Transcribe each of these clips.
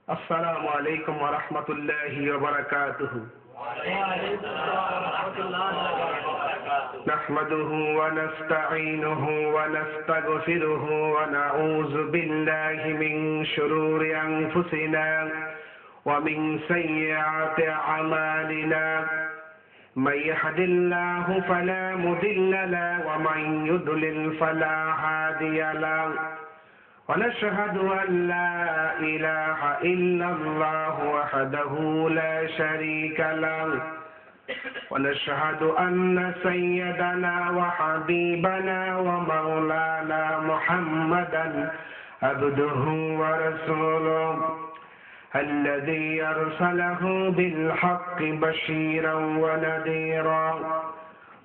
السلام عليكم ورحمة الله وبركاته. نحمده ونستعينه ونستغفره ونعوذ بالله من شرور أنفسنا ومن سيئات أعمالنا. من يهد الله فلا مضل له ومن يضلل فلا هادي له. ونشهد أن لا إله إلا الله وحده لا شريك له. ونشهد أن سيدنا وحبيبنا ومولانا محمدا عبده ورسوله الذي أرسله بالحق بشيرا ونذيرا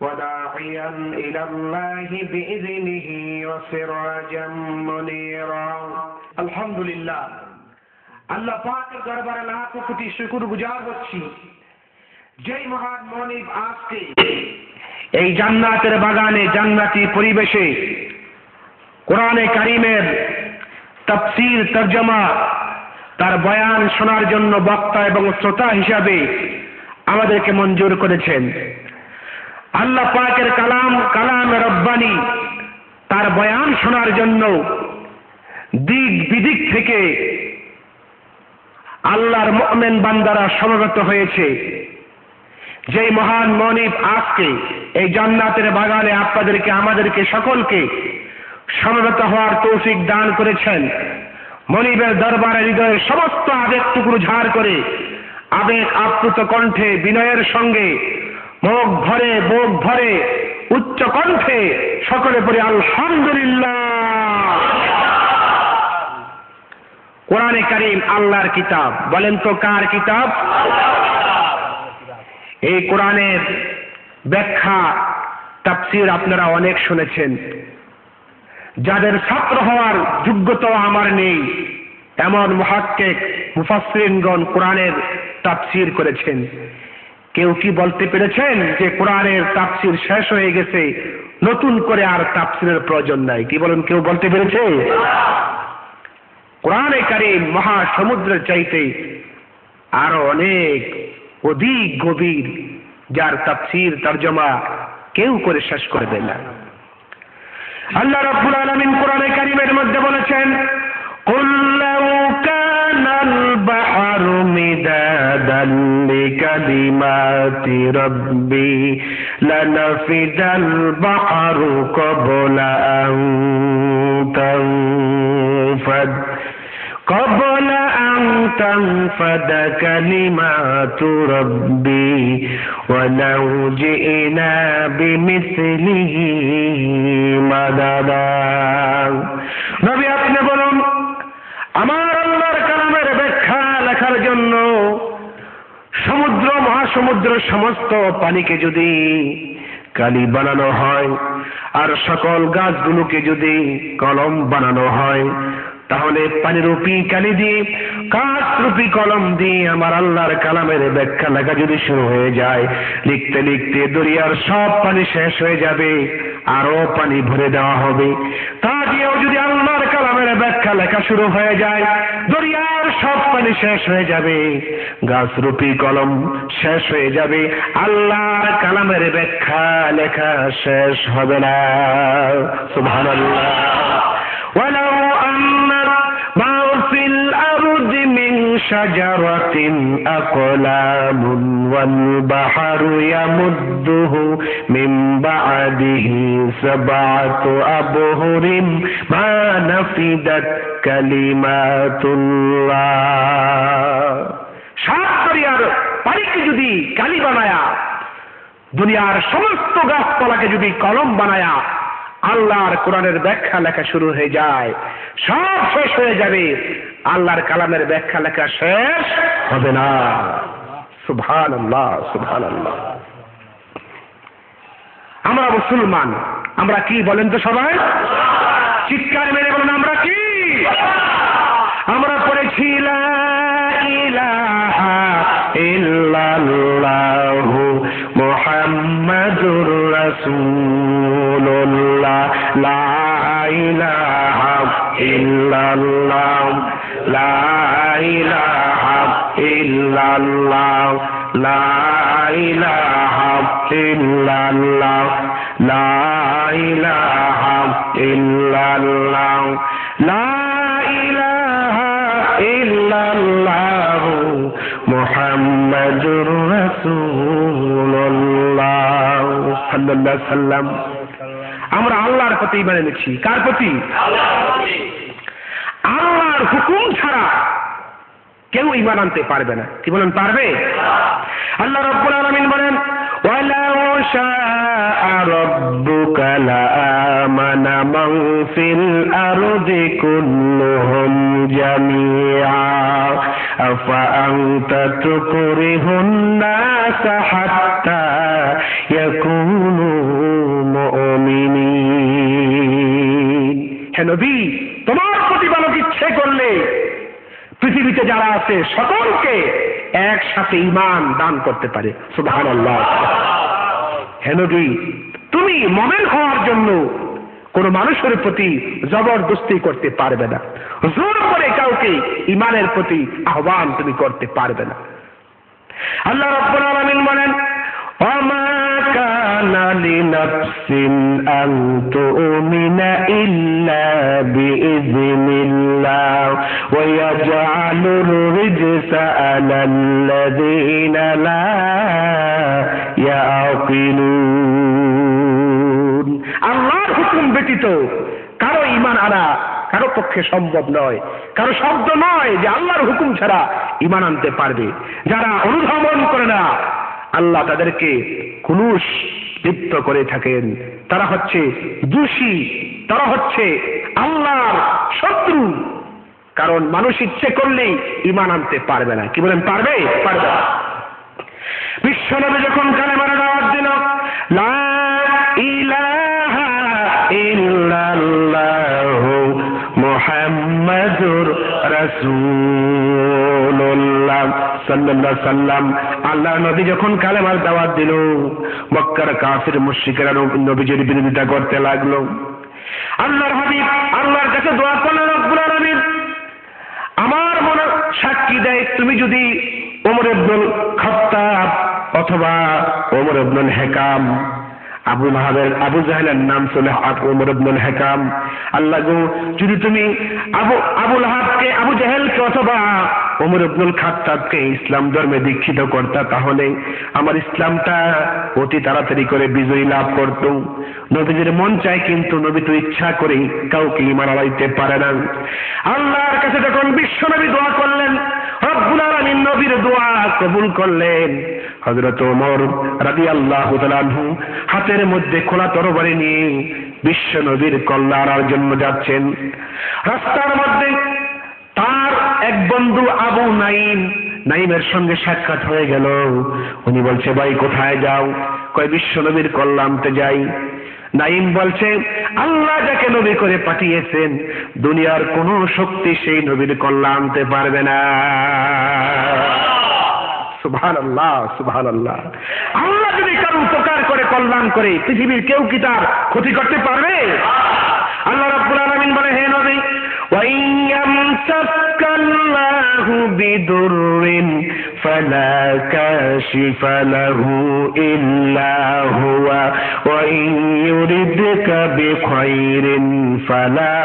وداعيا إلى الله بإذنه وسراجا منيرا. الحمد لله. আল্লাহ পাকের দরবারে লাখো কোটি শুকরগুজার হচ্ছি, যেই মহান মনিব আজকে এই জান্নাতের বাগানে জান্নাতি পরিবেশে কোরআনে কারীমের তাফসীর তরজমা তার বয়ান শোনার জন্য বক্তা এবং শ্রোতা হিসাবে আমাদেরকে মঞ্জুর করেছেন। আল্লাহ পাকের কালাম রব্বানি তার বয়ান শোনার জন্য দিক বিদিক থেকে আল্লাহর মুমিন বান্দারা সমবেত হয়েছে। যেই মহান মনিব আজকে এই জান্নাতের বাগানে আপনাদেরকে আমাদেরকে সকলকে সমবেত হওয়ার তৌফিক দান করেছেন, মনিবের দরবারে হৃদয়ের সমস্ত আবেগটুকু ঝাড় করে আবেগ আপ্লুত কণ্ঠে বিনয়ের সঙ্গে মুখ ভরে উচ্চ কণ্ঠে সকলে পড়ে আলহামদুলিল্লাহ। কোরআনে কারীম আল্লাহর কিতাব, বলেন তো কার কিতাব? এই কোরআনের ব্যাখ্যা তাফসীর আপনারা অনেক শুনেছেন। যাদের ছাত্র হওয়ার যোগ্যতা আমার নেই এমন মুহাক্কিক মুফাসসিরিনগণ কোরআনের তাফসীর করেছেন। কেউ কি বলতে পেরেছেন যে কোরআনের তাফসীর শেষ হয়ে গেছে, নতুন করে আর তাফসীরের প্রয়োজন নাই? কি বলেন, কেউ বলতে পেরেছে? কোরআনে কারীম মহাসমুদ্রের চাইতে আরো অনেক অধিক গভীর, যার তাফসীর তরজমা কেউ করে শেষ করবে না। আল্লাহ রাব্বুল আলামিন কোরআনে কারীমের মধ্যে বলেছেন, কুল লাউ কানাল বাহরু মিদাদান লিকালিমাতি রাব্বি লানাফিদাল বাহরু ক্বাবলা আন تنفد كلمات ربي ولو جئنا بمثله مددا. নবী আপনি বলুন, আমার আল্লাহর কালামের ব্যাখ্যা লেখার জন্য সমুদ্র মহাসমুদ্রের সমস্ত পানিকে যদি কালি বানানো হয় আর সকল গাছগুলোকে যদি কলম বানানো হয়, তাহলে পানিরূপী কালি দিয়ে কাঠরূপী কলম দিয়ে আমার আল্লাহর কালামের ব্যাখ্যা লেখা যদি শুরু হয়ে যায়, লিখতে লিখতে দরিয়ার সব পানি শেষ হয়ে যাবে, আরো পানি ভরে দেওয়া হবে। তা দিয়েও যদি আল্লাহর কালামের ব্যাখ্যা লেখা শুরু হয়ে যায়, দরিয়ার সব পানি শেষ হয়ে যাবে, গাছরূপী কলম শেষ হয়ে যাবে, আল্লাহর কালামের ব্যাখ্যা লেখা শেষ হবে না। সুবহানাল্লাহ। ওয়ালাউ আন্না মা ফিল আরদি মিন শাজারাতিন আকলামুন ওয়াল বাহরু ইয়ামুদ্দুহু মিন বা'দিহি সাবআতু আবহুরিন মা নাফিদাত কালিমাতুল্লাহ। সাত দরিয়ার পানিকে যদি কালি বানায়া, দুনিয়ার সমস্ত গাছপালাকে যদি কলম বানায়া আল্লাহর কোরআনের ব্যাখ্যা লেখা শুরু হয়ে যায়, সব শেষ হয়ে যাবে, আল্লাহর কালামের ব্যাখ্যা লেখা শেষ হবে না। সুবহানাল্লাহ, সুবহানাল্লাহ। আমরা মুসলমান, আমরা কি বলেন তো সবাই? চিৎকার মেরে বলেন, আমরা কি? আমরা পড়েছি লা ইলাহা ইল্লাল্লাহু মুহাম্মাদুর রাসূলুল্লাহ, লা ইলাহা ইল্লাল্লাহ লা ইলাহা ইল্লাল্লাহ লা ইলাহা ইল্লাল্লাহ লা ইলাহা ইল্লাল্লাহ লা ইলাহা ইল্লাল্লাহ মুহাম্মাদুর রাসূলুল্লাহ সাল্লাল্লাহু আলাইহি সাল্লাম। আমরা আল্লাহর প্রতি ঈমান এনেছি। কার প্রতি? আল্লাহর হুকুম ছাড়া কেউ ঈমান আনতে পারবে না। কি বলেন, পারবে? আল্লাহ রাব্বুল আলামিন বলেন, ওয়ালাউ শাআ রাব্বুকা লাআমানা মান ফিল আরদি কুল্লুহুম জামিআ আফা আনতা তুকরিহুন নাসা হাত্তা ইয়াকুনু মুমিনিন। হে নবী, তোমার প্রতিপালক ইচ্ছে করলে পৃথিবীতে যারা আছে সকলকে একসাথে ঈমান দান করতে পারে। সুবহানাল্লাহ। হে নবী, তুমি মুমিন হওয়ার জন্য কোন মানুষের প্রতি জবরদস্তি করতে পারবে না, জোর করে কাউকে ঈমানের প্রতি আহ্বান তুমি করতে পারবে না। আল্লাহ রাব্বুল আলামিন বলেন, ওয়ামা কানা লিনাফসিন আন তুমিনা ইল্লা বিইذনিল্লাহ ওয়া ইয়াজআলুর রিজসা আলাল্লাযীনা লা ইয়াকিলুন। আল্লাহর হুকুম ব্যতীত কারো ঈমান আনা কারো পক্ষে সম্ভব নয়, কারো শব্দ নয় যে আল্লাহর হুকুম ছাড়া ঈমান আনতে পারবে। যারা অনুধাবন করে না, আল্লাহ তাদেরকে কুলুষ লিপ্ত করে থাকেন। তারা হচ্ছে দোষী, তারা হচ্ছে আল্লাহর শত্রু। কারণ মানুষ ইচ্ছে করলেই ঈমান আনতে পারবে না। কি বলেন, পারবে? পারবে না। বিশ্বনবী যখন কালেমার দাওয়াত দিল, লা ইলাহা ইল্লাল্লাহু মুহাম্মাদুর রাসূলুল্লাহ সাল্লাল্লাহু আলাইহি সাল্লাম, আল্লাহর নবী যখন কালেমার দাওয়াত দিল, মক্কার কাফির মুশরিকরা নবীজির বিরোধিতা করতে লাগলো। আল্লাহর হাবিব আল্লাহর কাছে দোয়া করলেন, রব্বুল আলামিন আমার মনে সাক্ষী দেয়, তুমি যদি ওমর ইবনুল খাত্তাব অথবা ওমর ইবনুল হিকাম, আবু জাহেলের নাম চলে ওমর ইবনুল হিকাম, আল্লাহ গো যদি তুমি আবু লাহাবকে, আবু জাহেলকে অথবা ওমর ইবনুল খাত্তাবকে ইসলাম ধর্মে দীক্ষিত করতা, তাহলে আমার ইসলামটা অতি তাড়াতাড়ি করে বিজয়ী লাভ করত। নবীজির মন চায়, কিন্তু নবী তো ইচ্ছা করে কাউকে ঈমান আনাইতে পারে না। আল্লাহর কাছে যখন বিশ্বনবী দোয়া করলেন, রব্বুল আলামিন নবীর দোয়া কবুল করলেন। হযরত ওমর রাদিয়াল্লাহু তাআলা আনহু হাতের মধ্যে খোলা তরবারি নিয়ে বিশ্ব নবীর কল্যাণ আনার জন্য যাচ্ছেন। রাস্তার মধ্যে তার এক বন্ধু আবু নাইমের সঙ্গে সাক্ষাৎ হয়ে গেল। উনি বলছে, ভাই কোথায় যাও? কয় বিশ্ব নবীর কল্যাণ আনতে যাই। নাইম বলছে, আল্লাহ যাকে নবী করে পাঠিয়েছেন, দুনিয়ার কোন শক্তি সেই নবীর কল্যাণ আনতে পারবে না। সুবহানাল্লাহ, সুবহানাল্লাহ। আল্লাহ যদি কারো উপকার করে, কল্যাণ করে, পৃথিবীর কেউ কি তার ক্ষতি করতে পারবে? আল্লাহ রাব্বুল আলামিন বলে, হে নবী, وَإِن يَمْسَسْكَ اللَّهُ بِضُرٍّ فَلَا كَاشِفَ لَهُ إِلَّا هُوَ وَإِن يُرِدْكَ بِخَيْرٍ فَلَا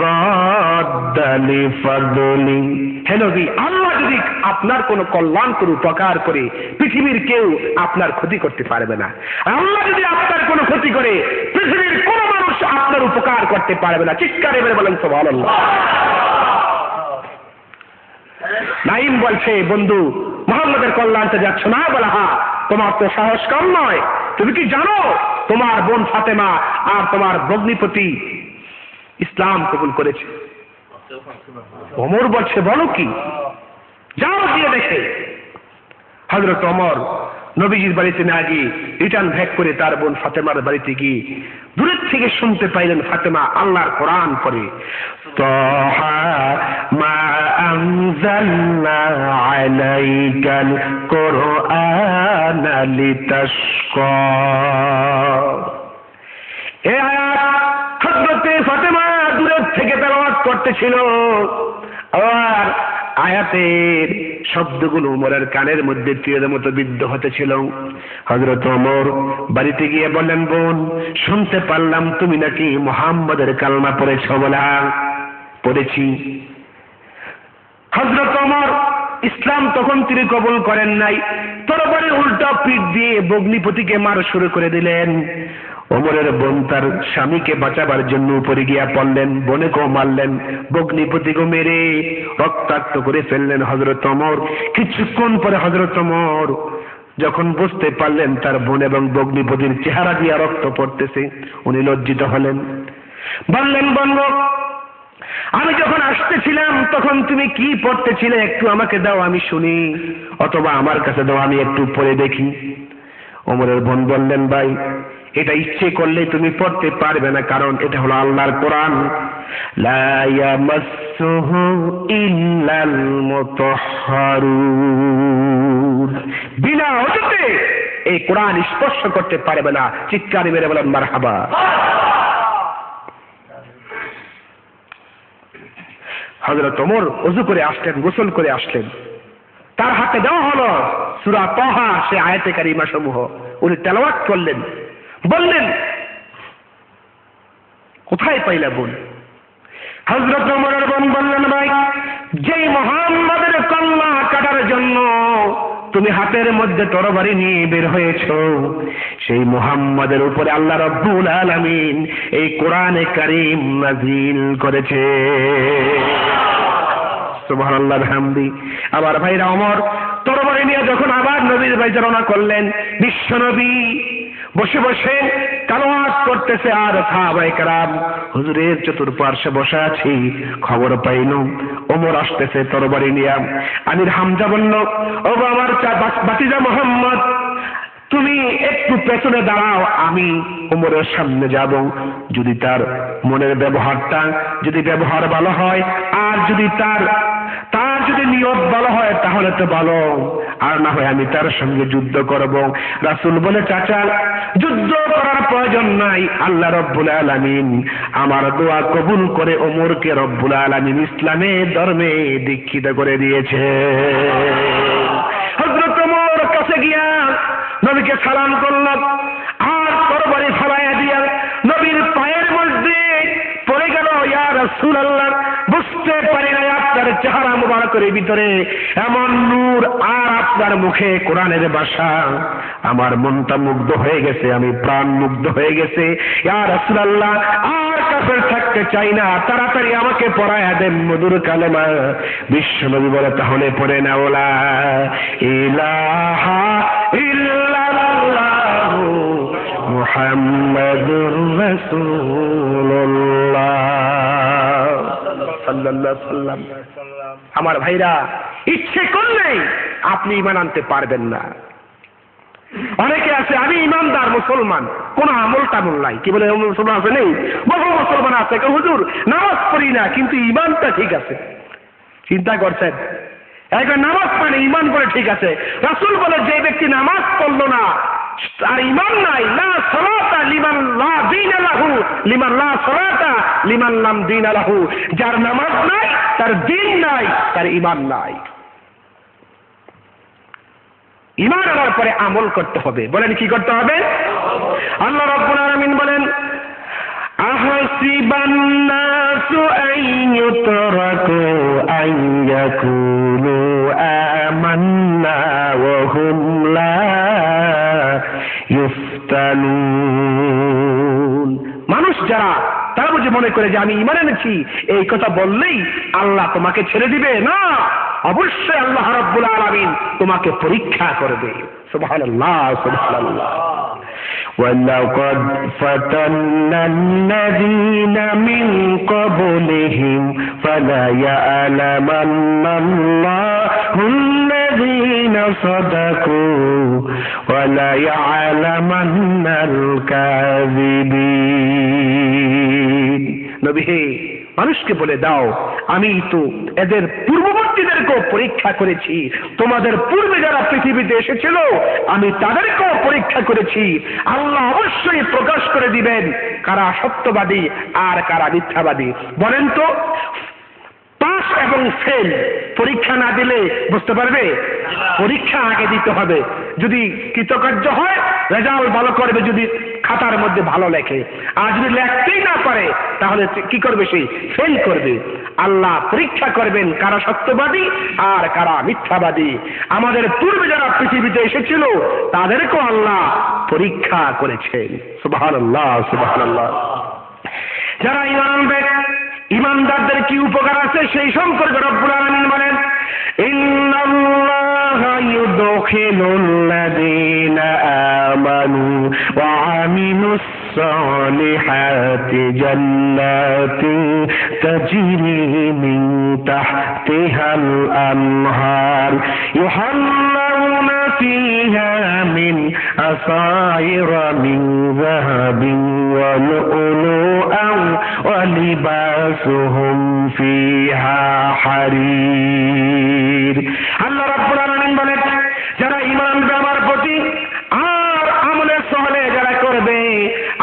رَادَّ لِفَضْلِهِ। হে নবী, আল্লাহ যদি আপনার কোনো কল্যাণ করে, উপকার করে, পৃথিবীর কেউ আপনার ক্ষতি করতে পারবে না। আল্লাহ যদি আপনার কোনো ক্ষতি করে, পৃথিবীর কোন মানুষ আপনার উপকার করতে পারবে না। চিৎকার এবারে বলেন সুবহানাল্লাহ। নাইম বলছে, বন্ধু মুহাম্মদের কল্যাণতে যাচ্ছ না? বলে, হ্যাঁ। তোমার তো সাহস কম নয়। তুমি কি জানো তোমার বোন ফাতেমা আর তোমার ভগ্নিপতি ইসলাম কবুল করেছে? ওমর বলছে, বলো কি? যাও গিয়ে দেখে। হযরত ওমর নবীজির বাড়িতে না গিয়ে রিটার্ন ব্যাক করে তার বোন ফাতেমার বাড়িতে গিয়ে দূরের থেকে শুনতে পাইলেন ফাতেমা আল্লাহর কোরআন পড়ে, তাহা মা আনজালনা আলাইকাল কুরআনা লিতাশকা। এই আয়াত হযরতে ফাতেমা দূরের থেকে তেলাওয়াত করতেছিল। আর আয়াতের শব্দগুলো ওমরের কানের মধ্যে তীরের মতো বিদ্ধ হতেছিল। হযরত ওমর বাড়িতে গিয়ে বললেন, বোন, শুনতে পারলাম তুমি নাকি মুহাম্মাদের কালমা পড়েছ। বলা, পড়েছি। হযরত ওমর ইসলাম তখন তিনি কবুল করেন নাই। তরবারি উল্টা পিঠ দিয়ে ভগ্নিপতিকে মার শুরু করে দিলেন। ওমরের বোন তার স্বামীকে বাঁচাবার জন্য উপরে গিয়া পড়লেন, বোনেকেও মারলেন, ভগ্নিপতিকে মেরে রক্তাক্ত করে ফেললেন হযরত ওমর। কিছুক্ষণ পরে হযরত ওমর যখন বুঝতে পারলেন তার বোন এবং ভগ্নিপতির চেহারা দিয়ে রক্ত পড়তেছে, উনি লজ্জিত হলেন। বললেন, বোন, আমি যখন আসতেছিলাম তখন তুমি কি পড়তেছিলে, একটু আমাকে দাও, আমি শুনি, অথবা আমার কাছে দাও, আমি একটু পড়ে দেখি। ওমরের বোন বললেন, ভাই, এটা ইচ্ছে করলে তুমি পড়তে পারবে না, কারণ এটা হলো আল্লাহর কোরআন। লা ইয়ামাসসুহু ইল্লাল মুতাহহারুন, বিনা ওযুতে এই কোরআন স্পর্শ করতে পারবে না। চিৎকার মেরে বলেন মারহাবা। হযরত ওমর ওযু করে আসলেন, গোসল করে আসলেন, তার হাতে দেওয়া হলো সূরা তাহা, সে আয়াতে কারিমা সমূহ উনি তেলাওয়াত করলেন। বললেন, কোথায় পাইলা বোন? হযরত ওমরের বোন বললেন, ভাই, যেই মুহাম্মাদের কলমা কাটার জন্য তুমি হাতের মধ্যে তরবারি নিয়ে বের হয়েছো, সেই মুহাম্মাদের উপরে আল্লাহ রাব্বুল আলামিন এই কোরআনে কারীম নাযিল করেছে। সুবহানাল্লাহ বিহামদি। আবার ভাইরা, ওমর তরবারি নিয়ে যখন আবার নবীর বাইরে রওনা করলেন, বিশ্বনবী বসে বসে তেলাওয়াত করতেছে, আর সাহাবায়ে কেরাম হুজুরের চতুর্পার্শ্বে বসে আছি। খবর পাইল ওমর আসতেছে তরবারি নিয়ে। আমির হামজা বলল, ও আমার ভাতিজা মুহাম্মদ, তুমি একটু পেছনে দাঁড়াও, আমি ওমরের সামনে যাব। যদি তার মনের ব্যবহারটা, যদি ব্যবহার ভালো হয়, আর যদি তার যদি নিয়ত ভালো হয় তাহলে তো ভালো, আর না হয় আমি তার সঙ্গে যুদ্ধ করব। রাসূল বলে, চাচা, যুদ্ধ করার প্রয়োজন নাই, আল্লাহ রব্বুল আলামিন আমার দোয়া কবুল করে ওমরকে রব্বুল আলামিন ইসলামের ধর্মে দীক্ষিত করে দিয়েছে। হযরত ওমর কাছে গিয়া নবীকে সালাম করল, আর তরবারি ফলাইয়া দিয়া নবীর পায়ের মধ্যে পড়ে গেল। ইয়া রাসূলুল্লাহ, বুঝতে পারি না আপনার চেহারা মুবারকের ভিতরে এমন নূর, আর আপনার মুখে কোরআনের ভাষা, আমার মনটা মুগ্ধ হয়ে গেছে, আমি প্রাণ মুগ্ধ হয়ে গেছে। ইয়া রাসূলুল্লাহ, আর কাফের থাকতে চাই না, তাড়াতাড়ি আমাকে পড়ায়া দেন মধুর কালেমা। বিশ্বনবী বলে, তাহলে পড়ে নাও, লা ইলাহা ইল্লাল্লাহু মুহাম্মাদুর রাসূলুল্লাহ সাল্লাল্লাহু আলাইহি ওয়াসাল্লাম। আমার ভাইরা, ইচ্ছে করলেই আপনি ঈমান আনতে পারবেন না। অনেকে আছে, আমি ইমানদার মুসলমান, কোন আমল টামল নাই। কি বলে মুসলমান আছে? নেই। বহু মুসলমান আছে, হুজুর নামাজ পড়ি না, কিন্তু ইমানটা ঠিক আছে। চিন্তা করছেন, একবার নামাজ পড়ে ঈমান করে ঠিক আছে। রাসূল বলে, যে ব্যক্তি নামাজ পড়লো না আর ঈমান নাই, লা সালাতা লিমান লা দীন লাহু, লিমান লা সালাতা লিমান লাম দীন লাহু, যার নামাজ নাই, তার দ্বীন নাই, তার ঈমান নাই। ঈমান আনার পরে আমল করতে হবে। বলেন, কি করতে হবে? আল্লাহ রাব্বুল আলামিন বলেন, আহাসিবান নাসু আন ইউতরাকু আন ইয়াকুলু আমান্না ওয়া হুম লা ইফতানুন। মানুষ যারা, তারা বুঝে মনে করে যে আমি ঈমান এনেছি, এই কথা বললেই আল্লাহ তোমাকে ছেড়ে দিবে। না, অবশ্যই আল্লাহ রাব্বুল আলামিন তোমাকে পরীক্ষা করবে। সুবহানাল্লাহ, সুবহানাল্লাহ। وَلَقَدْ فَتَنَّا الَّذِينَ مِنْ قَبْلِهِمْ فَلَيَعْلَمَنَّ اللَّهُ الَّذِينَ صَدَقُوا وَلَيَعْلَمَنَّ الْكَاذِبِينَ। নবী হে, মানুষকে বলে দাও, আমি তো এদের পূর্ববর্তীদেরকেও পরীক্ষা করেছি, তোমাদের পূর্বে যারা পৃথিবীতে এসেছিল আমি তাদেরকেও পরীক্ষা করেছি। আল্লাহ অবশ্যই প্রকাশ করে দিবেন কারা সত্যবাদী আর কারা মিথ্যাবাদী। বলেন তো, 5 এবং ফেল পরীক্ষা না দিলে বুঝতে পারবে? পরীক্ষা আগে দিতে হবে। যদি কৃতকার্য হয় রেজাল্ট ভালো করবে, যদি খাতার মধ্যে ভালো লেখে। আর যদি লেখতেই না পারে তাহলে কি করবে? সে ফেল করবে। আল্লাহ পরীক্ষা করবেন কারা সত্যবাদী আর কারা মিথ্যাবাদী। আমাদের পূর্বে যারা পৃথিবীতে এসেছিল তাদেরকেও আল্লাহ পরীক্ষা করেছেন। সুবহানাল্লাহ, সুবহানাল্লাহ। যারা ঈমান আনবে, ঈমানদারদের কি উপকার আছে সেই সম্পর্কে রব্বুল আলামিন বলেন, ইন্নাল্লাহা ইউদখিলুল্লাযীনা আমানু ওয়া আমিলুস সালিহাতি জান্নাতিন তাজরি মিন তাহতিহাল আনহার ইউহাল্লাউনা ফীহা মিন আসাইরা মিন যাহাবিন ওয়া লু'লুআন ওয়া লিবাসুহুম ফীহা হারির। আল্লাহ রাব্বুল আলামিন বলেন, যারা ঈমান আনবে আমার প্রতি আর আমলে সালেহ যারা করবে,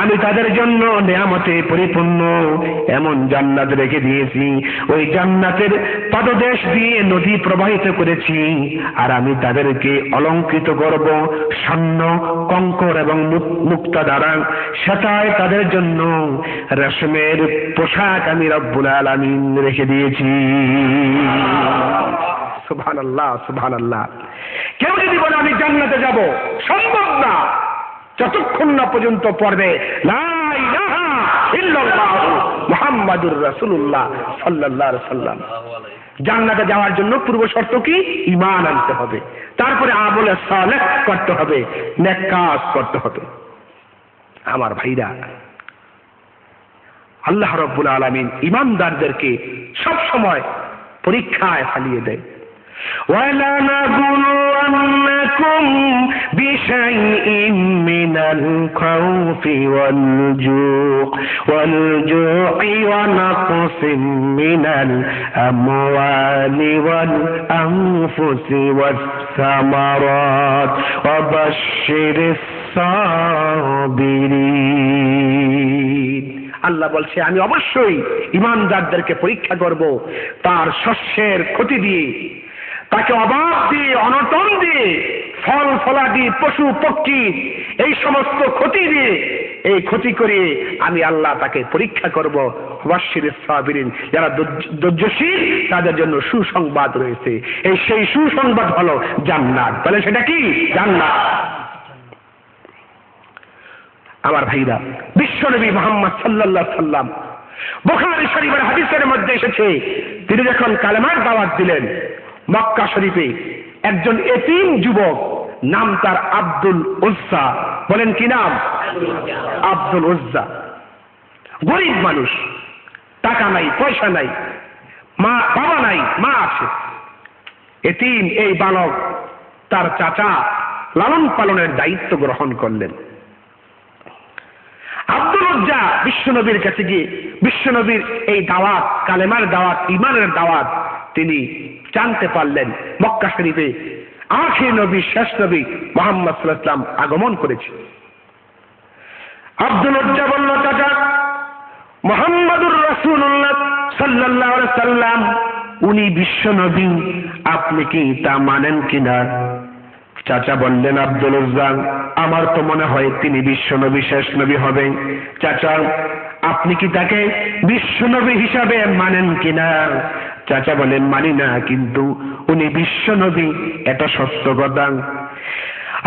আমি তাদের জন্য নিয়ামতে পরিপূর্ণ এমন জান্নাত রেখে দিয়েছি। ওই জান্নাতের পাদদেশ দিয়ে নদী প্রবাহিত করেছি। আর আমি তাদেরকে অলঙ্কৃত করব স্বর্ণ, কঙ্কর এবং মুক্তা দ্বারা। সেটাই তাদের জন্য রেশমের পোশাক আমি রব্বুল আলামিন রেখে দিয়েছি। সুবহানাল্লাহ, সুবহানাল্লাহ। কেউ যদি বলে আমি জান্নাতে যাব, সম্ভব না যতক্ষণ না পর্যন্ত পড়বে লা ইলাহা ইল্লাল্লাহ মুহাম্মাদুর রাসূলুল্লাহ সাল্লাল্লাহু আলাইহি ওয়াসাল্লাম। জান্নাতে যাওয়ার জন্য পূর্ব শর্ত কি? ঈমান আনতে হবে, তারপরে আমলে সালেহ করতে হবে, নেক কাজ করতে হবে। আমার ভাইরা, আল্লাহ রাব্বুল আলামিন ঈমানদারদেরকে সব সময় পরীক্ষায় ফেলিয়ে দেয়। وَلَنَبْلُوَنَّكُمْ بِشَيْءٍ مِّنَ الْخَوْفِ وَالْجُوعِ وَنَقْصٍ مِّنَ الْأَمْوَالِ وَالْأَنفُسِ وَالثَّمَرَاتِ وَبَشِّرِ الصَّابِرِينَ। আল্লাহ বলছে আমি অবশ্যই ঈমানদারদেরকে পরীক্ষা করব, তার শস্যের ক্ষতি দিয়ে, তাকে অভাব দিয়ে, অনটন দিয়ে, ফল ফলাদি, পশু পক্ষী এই সমস্ত ক্ষতি দিয়ে, এই ক্ষতি করে আমি আল্লাহ তাকে পরীক্ষা করব। ওয়াবাশশিরিস সাবিরিন, যারা ধৈর্যশীল তাদের জন্য সুসংবাদ রয়েছে। সেই সুসংবাদ হলো জান্নাত। তাহলে সেটা কি? জান্নাত। আমার ভাইরা, বিশ্বনবী মুহাম্মদ সাল্লাল্লাহু আলাইহি সাল্লাম বুখারী শরীফের হাদিসের মধ্যে এসেছে, তিনি যখন কালেমার দাওয়াত দিলেন মক্কা শরীফে, একজন এতিম যুবক, নাম তার আব্দুল উজ্জা। বলেন কি নাম? আব্দুল উজ্জা। গরিব মানুষ, টাকা নাই, পয়সা নাই, মা বাবা নাই, মা আছে। এতিম এই বালক, তার চাচা লালন পালনের দায়িত্ব গ্রহণ করলেন। আব্দুল উজ্জা বিশ্বনবীর কাছে গিয়ে বিশ্বনবীর এই দাওয়াত, কালেমার দাওয়াত, ঈমানের দাওয়াত তিনি জানতে পারলেন। মক্কা শরীফে আখির নবী, শেষ নবী মুহাম্মদ সাল্লাল্লাহু আলাইহি ওয়াসাল্লাম আগমন করেছে। আব্দুল উজ্জা বলল, চাচা, মুহাম্মাদুর রাসূলুল্লাহ সাল্লাল্লাহু আলাইহি ওয়াসাল্লাম উনি বিশ্বনবী, আপনি কি তা মানেন কিনা? চাচা বললেন, আব্দুল উজ্জা, আমার তো মনে হয় তিনি বিশ্বনবী, শেষ নবী হবে। চাচা, আপনি কি তাকে বিশ্বনবী হিসাবে মানেন কিনা? চাচা বলেন, মানি না, কিন্তু উনি বিশ্বনবী, এটা সত্য কথা।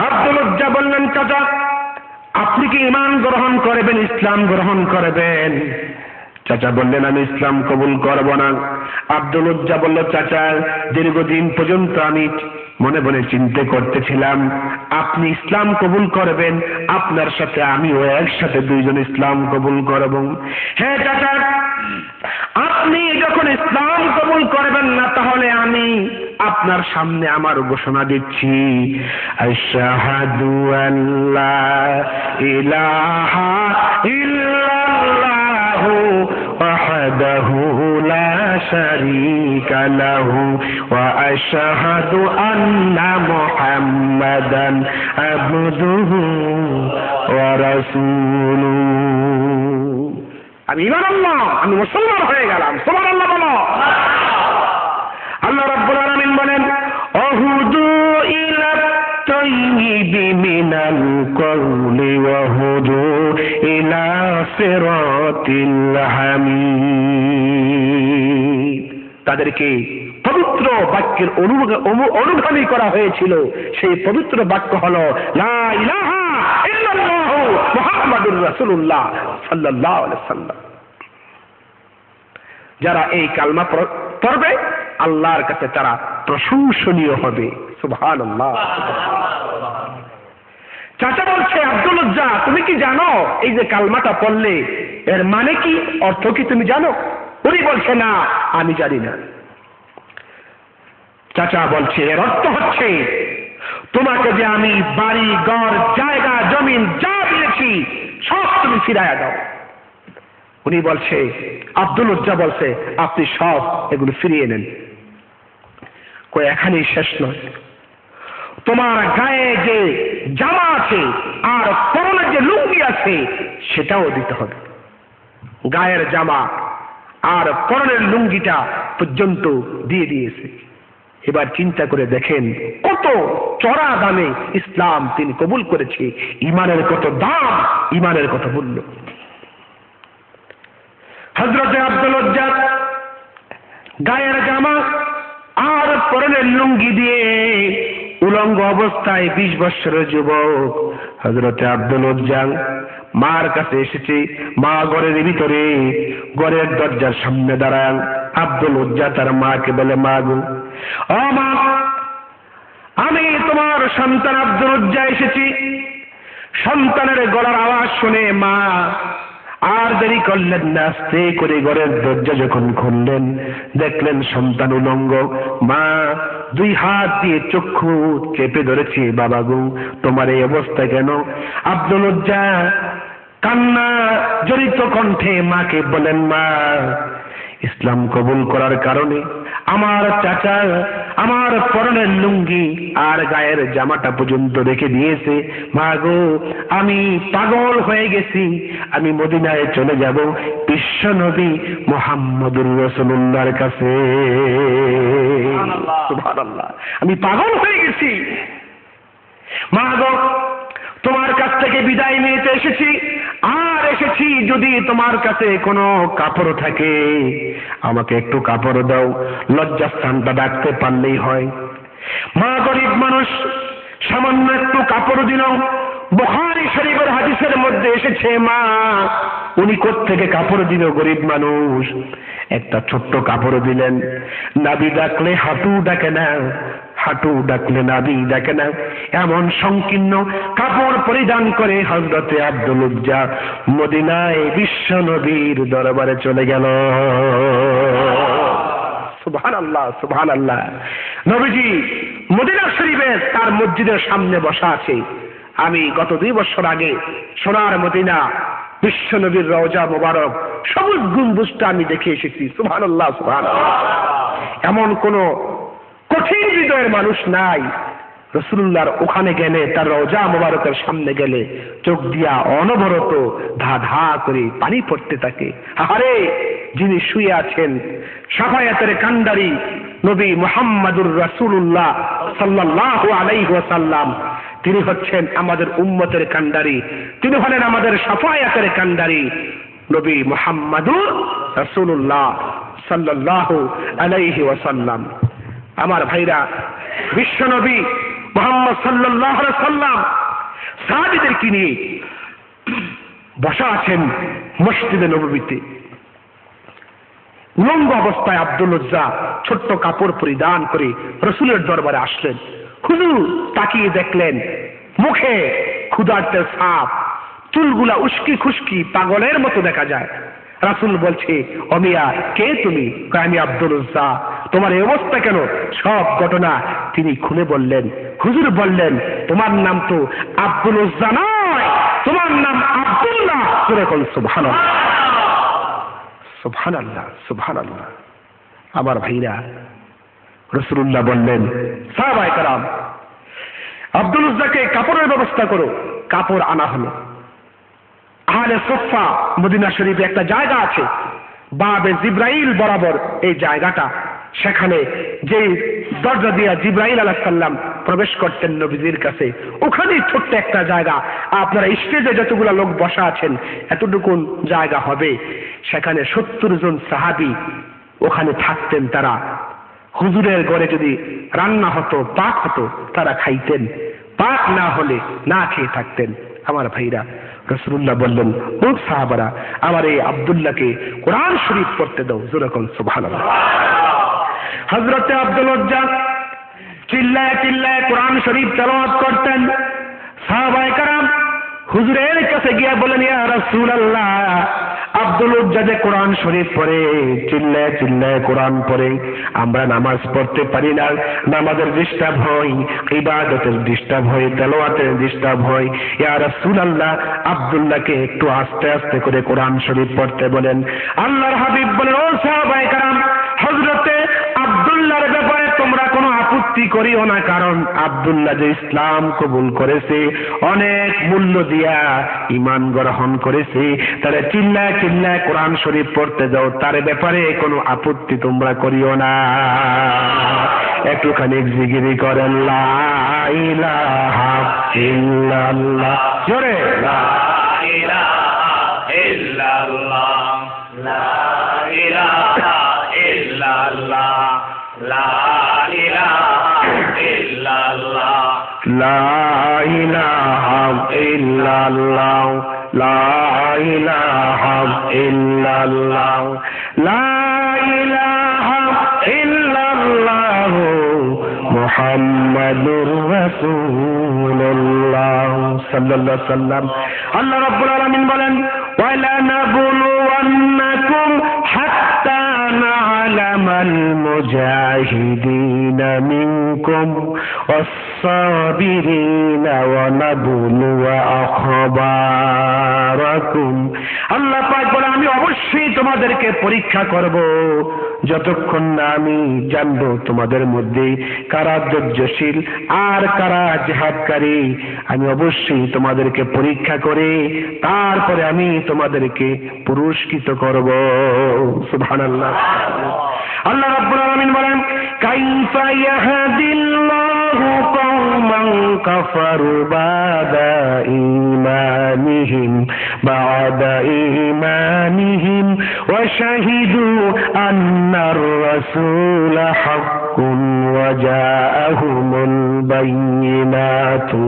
আব্দুল উজ্জা বললেন, চাচা, আপনি কি ঈমান গ্রহণ করবেন, ইসলাম গ্রহণ করবেন? চাচা বললেন, আমি ইসলাম কবুল করব না। আব্দুল উজ্জা বলল, চাচা, দীর্ঘদিন পর্যন্ত আমি মনে মনে চিন্তা করতেছিলাম আপনি ইসলাম কবুল করবেন, আপনার সাথে আমিও একসাথে দুইজন ইসলাম কবুল করব। হ্যাঁ চাচা, আপনি যখন ইসলাম কবুল করবেন না, তাহলে আমি আপনার সামনে আমার ঘোষণা দিচ্ছি, আশহাদু আল্লা ইলাহা ইল্লাল্লাহু ওয়াহদাহু লা শারীকা লাহু ওয়া আশহাদু আন্না মুহাম্মাদান আবদুহু ওয়া রাসূলুহু। আমি ঈমান আনলাম, আমি মুসলমান হয়ে গেলাম। সুবহানাল্লাহ বলো। আল্লাহ রাব্বুল আলামিন বলেন অহুদু ইলা তাইয়িবি মিনাল কওলি ওয়া হুদু ইলা সিরাতিল হামিদ। তাদেরকে পবিত্র বাক্যের অনুগামী করা হয়েছিল। সেই পবিত্র বাক্য হলো লা ইলাহা ইল্লাল্লাহু মুহাম্মাদুর রাসূলুল্লাহ সাল্লাল্লাহু আলাইহি ওয়াসাল্লাম। যারা এই কালমা পড়বে আল্লাহর কাছে তারা প্রশংসনীয় হবে। সুবহানাল্লাহ। চাচা বলছে আব্দুল উজ্জা, তুমি কি জানো এই যে কালমাটা পড়লে এর মানে কি, অর্থ কি তুমি জানো? উনি বলছে না, আমি জানি না। চাচা বলছে এর অর্থ হচ্ছে তোমাকে যে আমি বাড়ি ঘর জায়গা জমিন যা দিয়েছি সব তুমি ফিরাইয়া দাও। উনি বলছে, আব্দুল উজ্জা বলছে আপনি সব এগুলো ফিরিয়ে নেন। কই এখানেই শেষ নয়, তোমার গায়ে যে জামা আছে আর পরনে যে লুঙ্গি আছে সেটাও দিতে হবে। গায়ের জামা আর পরনের লুঙ্গিটা পর্যন্ত দিয়ে দিয়েছে। এবার চিন্তা করে দেখেন কত চড়া দামে ইসলাম তিনি কবুল করেছে। ইমানের কত দাম, ইমানের কত মূল্য। হযরতে আব্দুল উজ্জা গায়ের জামা আর পরনের লুঙ্গি দিয়ে উলঙ্গ অবস্থায় 20 বছরের যুবক হযরতে আব্দুল উজ্জা মার কাছে এসেছে। মা ঘরের ভিতরে, ঘরের দরজার সামনে দাঁড়ান। আব্দুল উজ্জা তার মাকে বলে, মা গো, ও মা, আমি তোমার সন্তান আব্দুল উজ্জা এসেছি। সন্তানের গলার আওয়াজ শুনে মা আর দেরি করলেন না, আস্তে করে ঘরের দরজা যখন খুললেন দেখলেন সন্তান উলঙ্গ। মা 2 হাত দিয়ে চক্ষু চেপে ধরেছে, বাবা গো তোমার এই অবস্থা কেন? আব্দুল উজ্জা কান্না জড়িত কণ্ঠে মাকে বলেন, মা ইসলাম কবুল করার কারণে আমার চাচা আমার পরনের লুঙ্গি আর গায়ের জামাটা পর্যন্ত রেখে দিয়েছে। মা গো আমি পাগল হয়ে গেছি, আমি মদিনায় চলে যাব বিশ্ব নবী মুহাম্মদুর রাসূলুল্লাহর কাছে। সুবহানাল্লাহ, আমি পাগল হয়ে গেছি। মা গো তোমার কাছ থেকে বিদায় নিতে এসেছি, আর এসেছি যদি তোমার কাছে কোনো কাপড় থাকে আমাকে একটু কাপড় দাও, লজ্জাস্থানটা ডাকতে পারলেই হয়। মা গরিব মানুষ, সামান্য একটু কাপড় দিল। বুখারী শরীফের হাদিসের মধ্যে এসেছে মা উনি কোত্থেকে কাপড় দিল, গরিব মানুষ একটা ছোট্ট কাপড় দিলেন। নাবি ডাকলে হাঁটু ডাকে না, হাঁটু ডাকলে নাবি ডাকে না, এমন সংকীর্ণ কাপড় পরিধান করে হযরতে আব্দুল উজ্জা মদিনায় বিশ্ব নবীর দরবারে চলে গেল। সুবহানাল্লাহ, সুবহানাল্লাহ। নবীজি মদিনা শরীফে তার মসজিদের সামনে বসা আছে। আমি গত 2 বছর আগে সোনার মদিনা বিশ্ব নবীর রওজা মোবারক সবুজ গম্বুজটা আমি দেখে এসেছি। সুবহানাল্লাহ, সুবহানাল্লাহ। এমন কোন কঠিন হৃদয়ের মানুষ নাই, রাসূলুল্লাহর ওখানে গেলে, তার রওজা মোবারকের সামনে গেলে চোখ দিয়া অনবরত ধা ধা করে পানি পড়তে থাকে। আরে যিনি শুয়ে আছেন শাফায়াতের কান্ডারি নবী মুহাম্মদুর রাসূলুল্লাহ সাল্লাল্লাহু আলাইহি ওয়াসাল্লাম, তিনি হচ্ছেন আমাদের উম্মতের কান্ডারি, তিনি হলেন আমাদের শাফায়াতের কান্ডারি নবী মুহাম্মদুর রাসূলুল্লাহ সাল্লাল্লাহু আলাইহি ওয়াসাল্লাম। আমার ভাইরা, বিশ্ব নবী মুহাম্মদ সাল্লাল্লাহু আলাইহি ওয়াসাল্লাম সাহাবীদেরকে নিয়ে বসা আছেন মসজিদে নববীতে। উলঙ্গ অবস্থায় আব্দুল উজ্জা ছোট্ট কাপড় পরিধান করে রাসূলের দরবারে আসলেন। হুজুর তাকিয়ে দেখলেন মুখে ক্ষুধার্তের ছাপ, চুলগুলা উস্কি খুস্কি পাগলের মতো দেখা যায়। রাসূল বলছে, ও মিয়া কে তুমি? আমি আব্দুল উজ্জা। তোমার এই অবস্থা কেন? সব ঘটনা তিনি খুলে বললেন। হুজুর বললেন, তোমার নাম তো আব্দুল উজ্জা নয়, তোমার নাম আব্দুল্লাহ। সুবহানাল্লাহ, সুবহানাল্লাহ, সুবহানাল্লাহ। আমার ভাইরা, রাসূলুল্লাহ বললেন, সাহাবায়ে কেরাম আব্দুল উজ্জাকে কাপড়ের ব্যবস্থা করো। কাপড় আনা হলো। আহলে সুফা মদিনা শরীফে একটা জায়গা আছে, বাবে জিব্রাইল বরাবর এই জায়গাটা। সেখানে যে দরজা দিয়া জিবরাইল আলাইহিস সালাম প্রবেশ করতেন নবীজির কাছে, ওখানেই ছোট্ট একটা জায়গা, আপনারা স্টেজে যতগুলা লোক বসা আছেন এতটুকুন জায়গা হবে, সেখানে 70 জন সাহাবী ওখানে থাকতেন। তারা হুজুরের ঘরে যদি রান্না হতো, পাক হতো, তারা খাইতেন, পাক না হলে না খেয়ে থাকতেন। আমার ভাইরা, রাসূলুল্লাহ বললেন, ও সাহাবারা, আমার এই আব্দুল্লাহকে কোরআন শরীফ পড়তে দাও। যেরকম সুবহানাল্লাহ। হযরতে আব্দুল উজ্জা চিল্লায় চিল্লায় কোরআন শরীফ তেলাওয়াত করতেন। সাহাবায়ে কেরাম হুজুরের কাছে গিয়ে বলেন, ইয়া রাসূলুল্লাহ, আব্দুল উজ্জা যে কোরআন শরীফ পড়ে, চিল্লায় চিল্লায় কোরআন পড়ে, আমরা নামাজ পড়তে পারি না, নামাজের ডিস্টার্ব হয়, ইবাদতের ডিস্টার্ব হয়, তেলাওয়াতের ডিস্টার্ব হয়। ইয়া রাসূলুল্লাহ, আব্দুল্লাহকে একটু আস্তে আস্তে করে কোরআন শরীফ পড়তে বলেন। আল্লাহর হাবিব বলেন, ও সাহাবায়ে কেরাম, হযরতে আব্দুল্লাহর ব্যাপারে তোমরা কোনো আপত্তি করিও না, কারণ আব্দুল্লাহ যে ইসলাম কবুল করেছে, অনেক মূল্য দিয়া ঈমান গ্রহণ করেছে, তারা চিল্লায় চিল্লায় কোরআন শরীফ পড়তে যাও, তার ব্যাপারে কোনো আপত্তি তোমরা করিও না। একটুখানি জিকির করেন, লা ইলাহা ইল্লাল্লাহ, জোরে লা ইলাহা ইল্লাল্লাহ, লা ইলাহা ইল্লাল্লাহ, লা ইলাহা ইল্লাল্লাহ, লা ইলাহা ইল্লাল্লাহ, লা ইলাহা ইল্লাল্লাহ, লা ইলাহা ইল্লাল্লাহ, মুহাম্মাদুর রাসূলুল্লাহ সাল্লাল্লাহু আলাইহি ওয়াসাল্লাম। আল্লাহ রাব্বুল আলামিন বলেন, ওয়ালা নাবলুওয়ান্নাকুম হাত্তা না'লামাল মুজাহিদিনা মিনকুম ওয়াস-সাবিরিনা ওয়া নাবলুয়া আখবারাকুম। আল্লাহ পাক বলে, আমি অবশ্যই তোমাদেরকে পরীক্ষা করব, যতক্ষণ না আমি জানবো তোমাদের মধ্যে কারা ধৈর্যশীল আর কারা জিহাদকারী। আমি অবশ্যই তোমাদেরকে পরীক্ষা করে তারপরে আমি তোমাদেরকে পুরস্কৃত করব। সুবহানাল্লাহ। আল্লাহ রাব্বুল আলামিন বলেন, কাইফা ইয়াহদিল্লাহু কওমান কাফারু বাদা ঈমানিহিম ওয়া শাহিদু আন্নার রাসূলা হাক্কুন ওয়া জাআহুমুল বায়িনাতু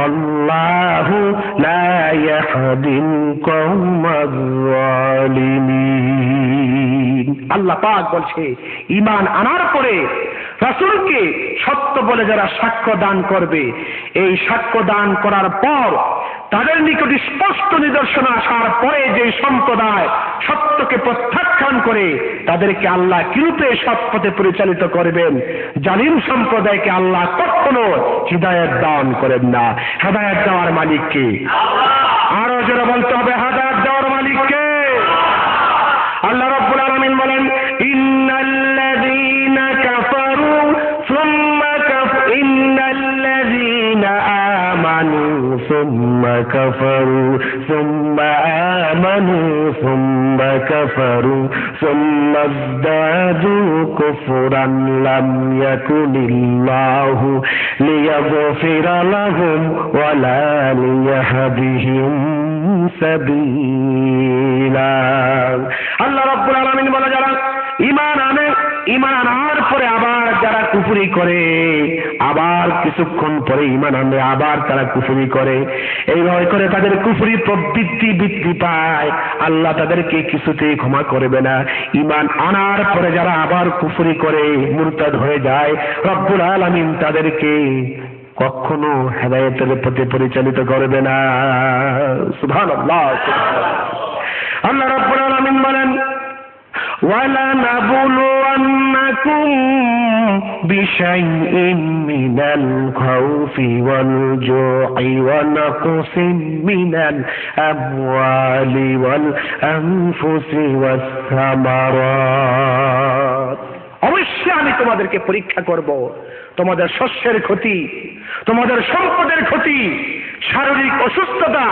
আল্লাহু লা ইয়াহদিল কওমাজ যালিমিন। আল্লাহ পাক বলছে, ঈমান আনার পরে রাসূলকে সত্য বলে যারা সাক্ষ্য দান করবে, এই সাক্ষ্য দান করার পর তাদের নিকট স্পষ্ট নিদর্শন আসার পরে যে সম্প্রদায় সত্যকে প্রত্যাখ্যান করে, তাদেরকে আল্লাহ কিরূপে সৎ পথে পরিচালিত করবেন। জালিম সম্প্রদায়কে আল্লাহ কখনো হিদায়াত দান করেন না। হেদায়াত দেওয়ার মালিক কে? আরো যারা বলতে হবে, হেদায়াত দেওয়ার মালিক কে? আল্লাহ রাব্বুল আলামিন বলেন, ইন্নাল্লাযীনা কাফারু সুম্মা ইন্নাল্লাযীনা আমানু সুম্মা কাফারু সুম্মা আমানু সুম্মা কাফারু সুম্মা ইযদাদু কুফরান লাম ইয়াকুনিল্লাহু লিয়াগফিরা লাহুম ওয়া লা লিয়াহদিহিম সাবিলা। আল্লাহ রাব্বুল আলামিন বলে, যারা ঈমান আনে, ঈমান আনার পরে আবার যারা কুফরি করে, আবার কিছুক্ষণ পরে ঈমান আনলে আবার তারা কুফরি করে, এইভাবে করে তাদের কুফরি প্রবৃত্তি বৃদ্ধি পায়, আল্লাহ তাদেরকে কিছুতেই ক্ষমা করবে না। ঈমান আনার পরে যারা আবার কুফরি করে মুরতাদ হয়ে যায়, রব্বুল আলামিন তাদেরকে কখনো হেদায়েতের পথে পরিচালিত করবে না। সুবহানাল্লাহ। আল্লাহ রাব্বুল আলামিন বলেন, ওয়ালা নাবলুওয়ান্নাকুম বিশাইইন মিনাল খাউফি ওয়াল জুই ওয়া নাকসিন মিনাল আমওয়ালি ওয়াল আনফুসি ওয়াস সামারাত। অবশ্যই আমি তোমাদেরকে পরীক্ষা করব, তোমাদের শস্যের ক্ষতি, তোমাদের সম্পদের ক্ষতি, শারীরিক অসুস্থতা,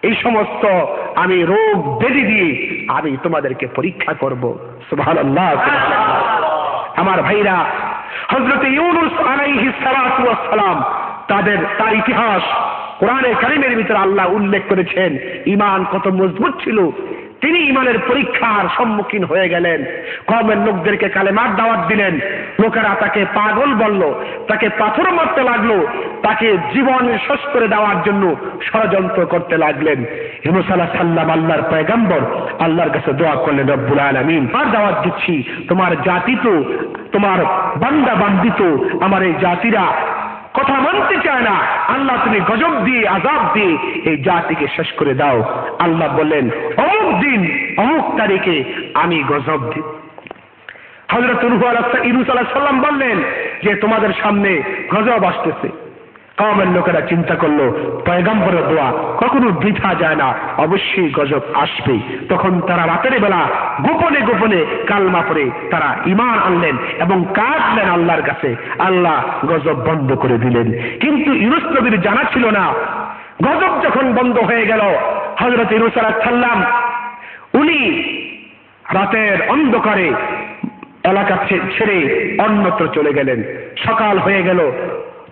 এই সমস্ত আমি রোগ ব্যাধি দিয়ে আমি তোমাদেরকে পরীক্ষা করব। সুবহানাল্লাহ। আমার ভাইরা, হযরত ইউনূস আলাইহিস সালাতু ওয়াস সালাম তার ইতিহাস কোরআনে কারীমের ভিতরে আল্লাহ উল্লেখ করেছেন। ঈমান কত মজবুত ছিল, তিনি ঈমানের পরীক্ষার সম্মুখীন হয়ে গেলেন। কওমের লোকদেরকে কালেমার দাওয়াত দিলেন, লোকেরা তাকে পাগল বলল, তাকে পাথর মারতে লাগলো, তাকে জীবন শেষ করে দেওয়ার জন্য ষড়যন্ত্র করতে লাগলেন। ইউনূস আলাইহিস সালাম আল্লাহর পয়গম্বর, আল্লাহর কাছে দোয়া করলেন, রব্বুল আলামিন আর দাওয়াত দিচ্ছি, তোমার জাতি তো, তোমার বান্দা বান্দি তো, আমার এই জাতিরা কথা মানতে চায় না, আল্লাহ তুমি গজব দিয়ে আযাব দিয়ে এই জাতিকে শেষ করে দাও। আল্লাহ বললেন, অমুক দিন অমুক তারিখে আমি গজব দিই। হযরত ইউনূস আলাইহিস সালাম বললেন যে তোমাদের সামনে গজব আসতেছে। কওমের লোকেরা চিন্তা করলো, পয়গম্বরের দোয়া কখনো বৃথা যায় না, অবশ্যই গজব আসবে। তখন তারা রাতের বেলা গোপনে গোপনে কালমা পড়ে তারা ঈমান আনলেন এবং কাঁদলেন আল্লাহর কাছে। আল্লাহ গজব বন্ধ করে দিলেন। কিন্তু ইউনূস নবীর জানা ছিল না, গজব যখন বন্ধ হয়ে গেল, হযরত ইউনূস আলাইহিস সালাম উনি রাতের অন্ধকারে এলাকা ছেড়ে অন্যত্র চলে গেলেন। সকাল হয়ে গেল,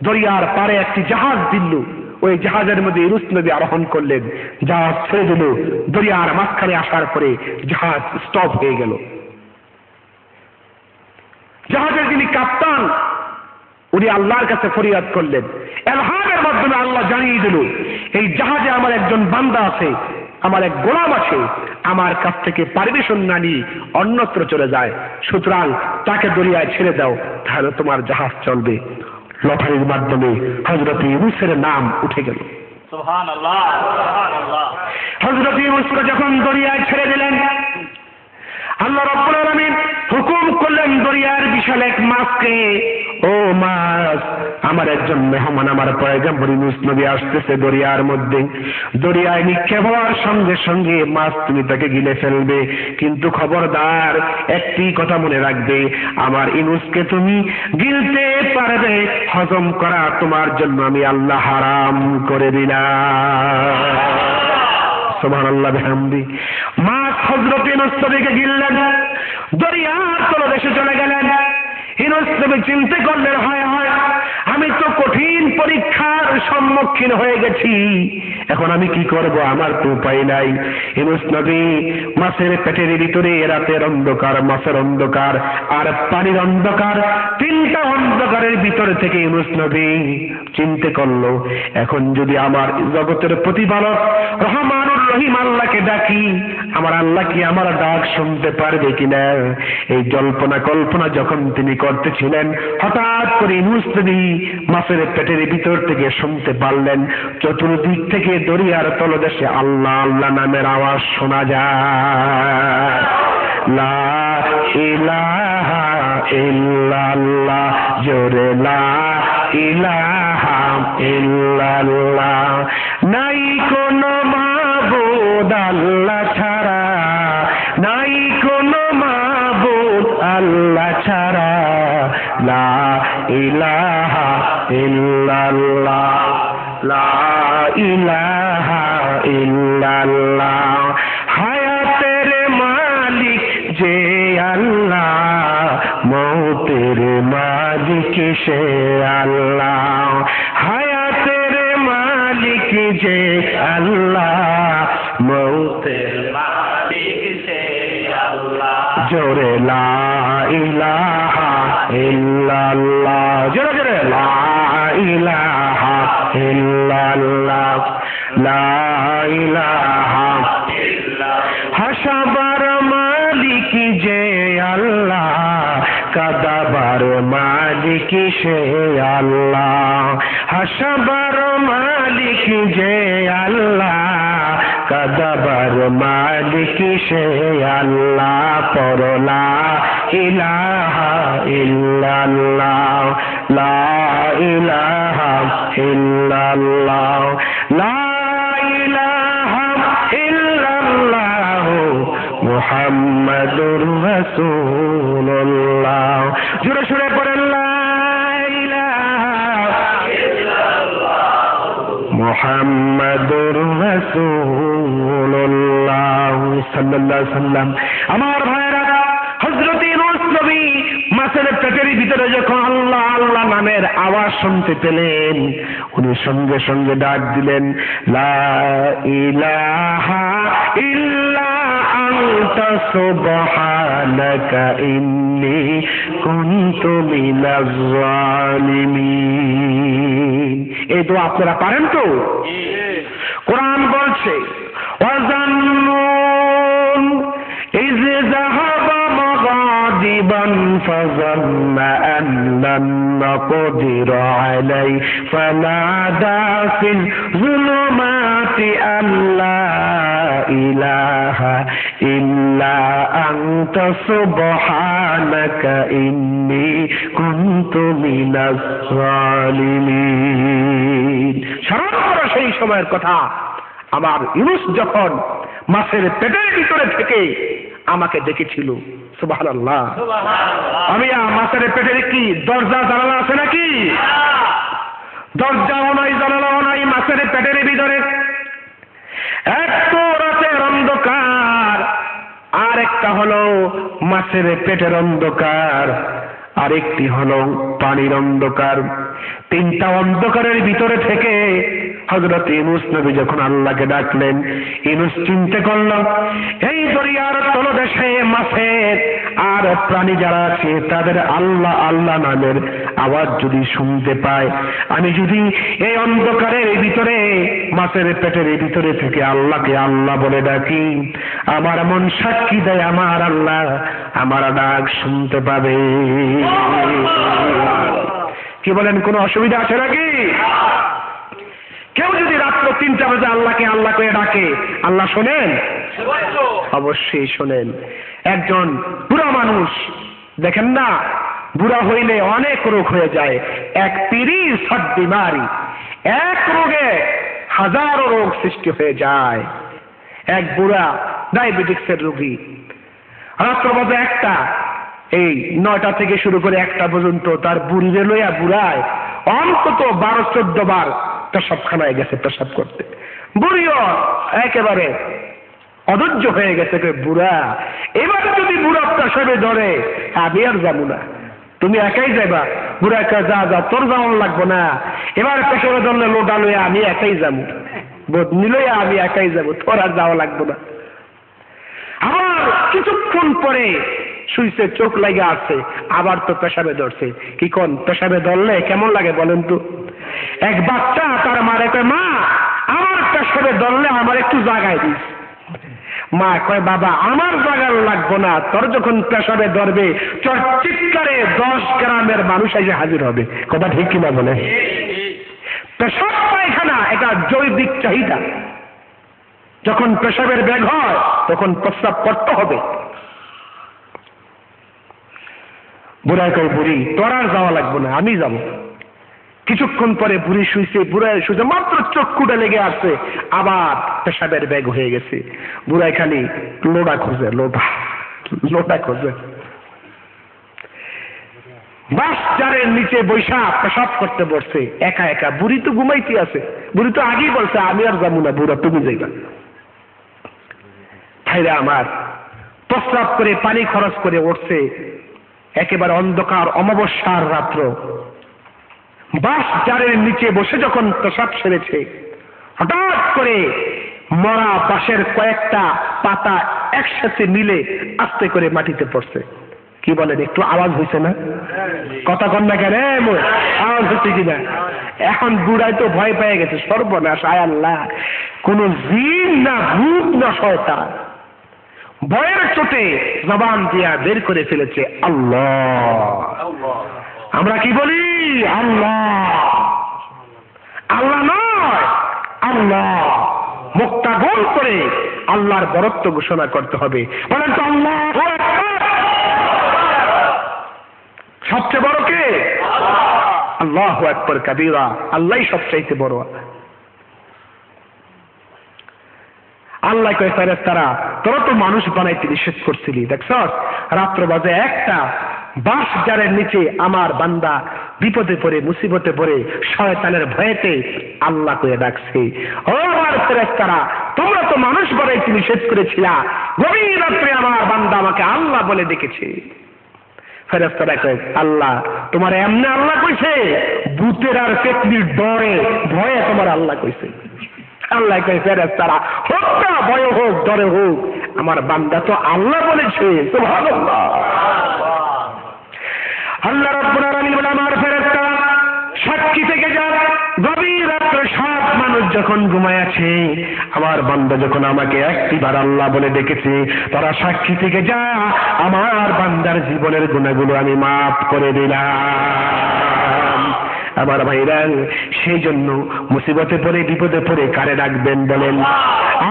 দরিয়ার পারে একটি জাহাজ দিল, ওই জাহাজের মধ্যে ইউনূস নবী আরোহণ করলেন। জাহাজ ছেড়ে দিল, দরিয়ার মাঝখানে আসার পরে জাহাজ স্টপ হয়ে গেল। জাহাজের যিনি কাপ্তান, উনি আল্লাহর কাছে ফরিয়াদ করলেন। ইলহামের মাধ্যমে আল্লাহ জানিয়ে দিল, এই জাহাজে আমার একজন বান্দা আছে, আমার এক গোলাম আছে, আমার কাছ থেকে পারমিশন না নিয়ে অন্যত্র চলে যায়, সুতরাং তাকে দরিয়ায় ছেড়ে দাও, তাহলে তোমার জাহাজ চলবে। লটারির মাধ্যমে হযরত ইউনূসের নাম উঠে গেল। সুবহানাল্লাহ, সুবহানাল্লাহ। হযরত ইউনূসকে যখন দরিয়ায় ছেড়ে দিলেন, আল্লাহ রাব্বুল আলামিন হুকুম করলেন দরিয়ার বিশাল এক মাছকে, ও মাছ, আমার একজন মেহমান, আমার পয়গম্বর ইউনূস নবী আসতেছে দরিয়ার মধ্যে। দরিয়ায় নিক্ষেপ হওয়ার সঙ্গে সঙ্গে মাছ তুমি তাকে গিলে ফেলবে, কিন্তু খবরদার একটি কথা মনে রাখবে, আমার ইউনূসকে তুমি গিলতে পারবে, হজম করা তোমার জন্য আমি আল্লাহ হারাম করে দিলাম। সুবহানাল্লাহ বিহামদি। মাছ হযরত ইউনূস নবীকে গিললেন, দরিয়ার তলদেশে চলে গেলেন। ইউনূস নবী চিন্তা করলেন, হায় হায়, আমি তো কঠিন পরীক্ষার সম্মুখীন হয়ে গেছি, এখন আমি কি করব, আমার তো উপায় নাই। ইউনূস নবী মাছের পেটের ভিতরে, রাতের অন্ধকার, মাছের অন্ধকার আর পানির অন্ধকার, তিনটা অন্ধকারের ভিতর থেকে ইউনূস নবী চিন্তা করলো, এখন যদি আমার জগতের প্রতিপালক রহমানুর রহিম আল্লাহকে ডাকি, আমার আল্লাহ কি আমার ডাক শুনতে পারবে কিনা। এই জল্পনা কল্পনা যখন তিনি করতেছিলেন, হঠাৎ করে ইউনূস নবী মাছের পেটের ভিতর থেকে শুনতে পারলেন, চতুর্দিক থেকে দরিয়ার তলদেশে আল্লাহ আল্লাহ নামের আওয়াজ শোনা যায়। লা ইলাহা ইল্লাল্লাহ, জোরে লা ইলাহা ইল্লাল্লাহ, নাই কোনো মাবুদ আল্লাহ ছাড়া, নাই কোনো মাবুদ আল্লাহ ছাড়া, লা ইলাহা ইল্লাল্লাহ, লা ইলাহা ইল্লাল্লাহ। হায়াতের মালিক যে আল্লাহ, মৌতের মালিক সে আল্লাহ, হায়াতের মালিক যে আল্লাহ, মৌতের মালিক সে আল্লাহ। জোরে লা ইলাহা ইল্লাল্লাহ, জোরে জোরে লা ইলাহা ইল্লাল্লাহ, লা ইলাহা ইল্লাল্লাহ। হাসাবার মালিক যে আল্লাহ, কাদাবার মালিক সে আল্লাহ, হাসাবার মালিক যে আল্লাহ, কাদাবার মালিক সে আল্লাহ। পরলা ইলাহা ইল্লাল্লাহ, লা ইলাহা ইল্লাল্লাহ, লা ইলাহা ইল্লাল্লাহ, মুহাম্মাদুর রাসূলুল্লাহ। জোরে সুরে পড়েন, লা ইলাহা ইল্লাল্লাহ, মুহাম্মাদুর রাসূলুল্লাহ সাল্লাল্লাহু আলাইহি ওয়াসাল্লাম। আমার ভাইরা, হযরত ইউনূস নবী মাছের পেটের ভিতরে যখন আল্লাহ আল্লাহ নামের আওয়াজ শুনতে পেলেন, উনি সঙ্গে সঙ্গে ডাক দিলেন, লা ইলাহা ইল্লা আনতা সুবহানাকা ইন্নী কুনতু মিনাজ জালিমিন। এই দোয়া আপনারা পারেন তো? কোরআন বলছে, ওয়াজান্নুন ইয যাহাবা মুগাদিবান ফাযান্না আন লান নাকদির আলাইহি ফানাদা ফিল যুলুমাতি আল্লা ইলাহা ইল্লা আনতা সুবহানাকা ইন্নী কুনতু মিনাজ জালিমিন। স্মরণ করো সেই সময়ের কথা, আমার ইউনুস যখন মাছের পেটের ভিতরে থেকে আমাকে ডেকেছিল। সুবহানাল্লাহ। আমি মাছের পেটের কি দরজা জানালা আছে নাকি? দরজাও নাই, জানালাও নাই, মাছের পেটের ভিতরে একটু রাতের অন্ধকার, আর একটা হলো মাছের পেটের অন্ধকার, আরেকটি হলো পানির অন্ধকার। তিনটা অন্ধকারের ভিতরে থেকে হযরত ইউনুস নবী যখন আল্লাহকে ডাকলেন, ইউনুস চিন্তা করল, এই দরিয়ার তলদেশে মাছের আর প্রাণী যারা আছে তাদের আল্লাহ আল্লাহ নামের আওয়াজ যদি শুনতে পায়, আমি যদি এই অন্ধকারের ভিতরে মাছের পেটের ভিতরে থেকে আল্লাহকে আল্লাহ বলে ডাকি, আমার মন সাক্ষী দেয় আমার আল্লাহ আমার ডাক শুনতে পাবে। কি বলেন, কোনো অসুবিধা আছে নাকি? কেউ যদি রাত্র 3টা বাজে আল্লাহকে আল্লাহ করে ডাকে, আল্লাহ শোনেন? অবশ্যই শোনেন। একজন বুড়া মানুষ দেখেন না, বুড়া হইলে অনেক রোগ হয়ে যায়। এক পিরি সব বিমারি, এক রোগে হাজারো রোগ সৃষ্টি হয়ে যায়। এক বুড়া ডায়াবেটিক্সের রোগী, রাত্র বাজে 1টা, এই 9টা থেকে শুরু করে 1টা পর্যন্ত তার বুড়িরে লইয়া বুড়ায় অন্তত 12-14 বার পেশাবখানায় গেছে পেশাব করতে। বুড়িও একেবারে অধৈর্য হয়ে গেছে, বুড়া এবার যদি বুড়া পেশাবে ধরে আমি আর যাবো না, তুমি একাই যাবা। বুড়া একা, যা যা, তোর যাওয়ার লাগবো না, এবার পেশাবে ধরলে লোটা লইয়া আমি একাই যাবো, বদনি লইয়া আমি একাই যাবো, তোর আর যাওয়া লাগবো না। আবার কিছুক্ষণ পরে শুইছে, চোখ লাগে আছে, আবার তো পেশাবে ধরছে। কি কোন পেশাবে ধরলে কেমন লাগে বলেন তো? এক বাচ্চা তার মারে কয়, মা আমার পেশাবে ধরলে আমার একটু জাগায় দিস। মা কয়, বাবা আমার জাগার লাগবো না, তোর যখন পেশাবে ধরবে চিৎকারে 10 গ্রামের মানুষ এসে হাজির হবে। কথা ঠিক কিনা বলে? পেশাব পায়খানা এটা জৈবিক চাহিদা। যখন পেশাবের বেগ হয় তখন প্রস্রাব করতে হবে। বুড়ায় কয়, বুড়ি তোর আর যাওয়া লাগবো না, আমি যাব। কিছুক্ষণ পরে বুড়ি শুইছে, বুড়ায় শুইছে, মাত্র চক্ষুটা লেগে আসছে, আবার পেশাবের বেগ হয়ে গেছে। বুড়ায় খালি লোটা খোঁজে, লোটা খোঁজে। বাস জারের নিচে বৈশা পেশাব করতে বসছে একা একা। বুড়ি তো ঘুমাইতে আছে, বুড়ি তো আগেই বলছে আমি আর যাবো না, বুড়া তুমি যাইবা। ভাইরা আমার, প্রস্রাব করে পানি খরচ করে উঠছে, একেবারে অন্ধকার অমাবস্যার রাত্র। বাস জারের নিচে বসে যখন প্রসাব সেরেছে, হঠাৎ করে মরা বাঁশের কয়েকটা পাতা একসাথে মিলে আস্তে করে মাটিতে পড়ছে। কি বলেন, একটু আওয়াজ হয়েছে না? কথা কন না কেন? আওয়াজ হচ্ছে কিনা? এখন বুড়াই তো ভয় পেয়ে গেছে, সর্বনাশ, আয় আল্লাহ, কোন জিন না ভূত না শয়তান, ভয়ের চোটে জবান দিয়া বের করে ফেলেছে আল্লাহ। আমরা কি বলি? আল্লাহ। আল্লাহ নয়, আল্লাহ। মুখটা গোল করে আল্লাহর বরত্ব ঘোষণা করতে হবে। বলেন তো আল্লাহ সবচেয়ে বড় কে? আল্লাহু আকবার কাবীরা। আল্লাহই সবচাইতে বড়। আল্লাহ কয়, ফেরেশতারা তোরা তো মানুষ বানাইতে নিষেধ করছিলি, দেখছস রাত্র বাজে 1টা, বাঁশ জারের নিচে আমার বান্দা বিপদে পড়ে মুসিবতে পড়ে শয়তানের ভয়েতে আল্লাহ কয়ে ডাকছে। ও আমার ফেরেশতারা, তোমরা তো মানুষ বানাইতে নিষেধ করেছিলা, গভীর রাত্রে আমার বান্দা আমাকে আল্লাহ বলে ডেকেছে। ফেরেশতারা কয় আল্লাহ তোমার এমনি আল্লাহ কইছে, ভূতের আর পেতনির ডরে ভয়ে তোমার আল্লাহ কইছে। আল্লাহ কয় ফেরেশতারা হোক না, ভয় হোক ডরে হোক, আমার বান্দা তো আল্লাহ বলেছে। সুবহানাল্লাহ। আল্লাহ রাব্বুল আলামিন বলে আমার ফেরেশতারা সাক্ষী থেকে যান, গভীর রাত্রে সব মানুষ যখন ঘুমায় আছে, আমার বান্দা যখন আমাকে একটিবার আল্লাহ বলে ডেকেছে, তারা সাক্ষী থেকে যা, আমার বান্দার জীবনের গুনাহগুলো আমি মাফ করে দিলাম। আমার ভাইরা, সেই জন্য মুসিবতে পড়ে বিপদে পড়ে কারে ডাকবেন বলেন?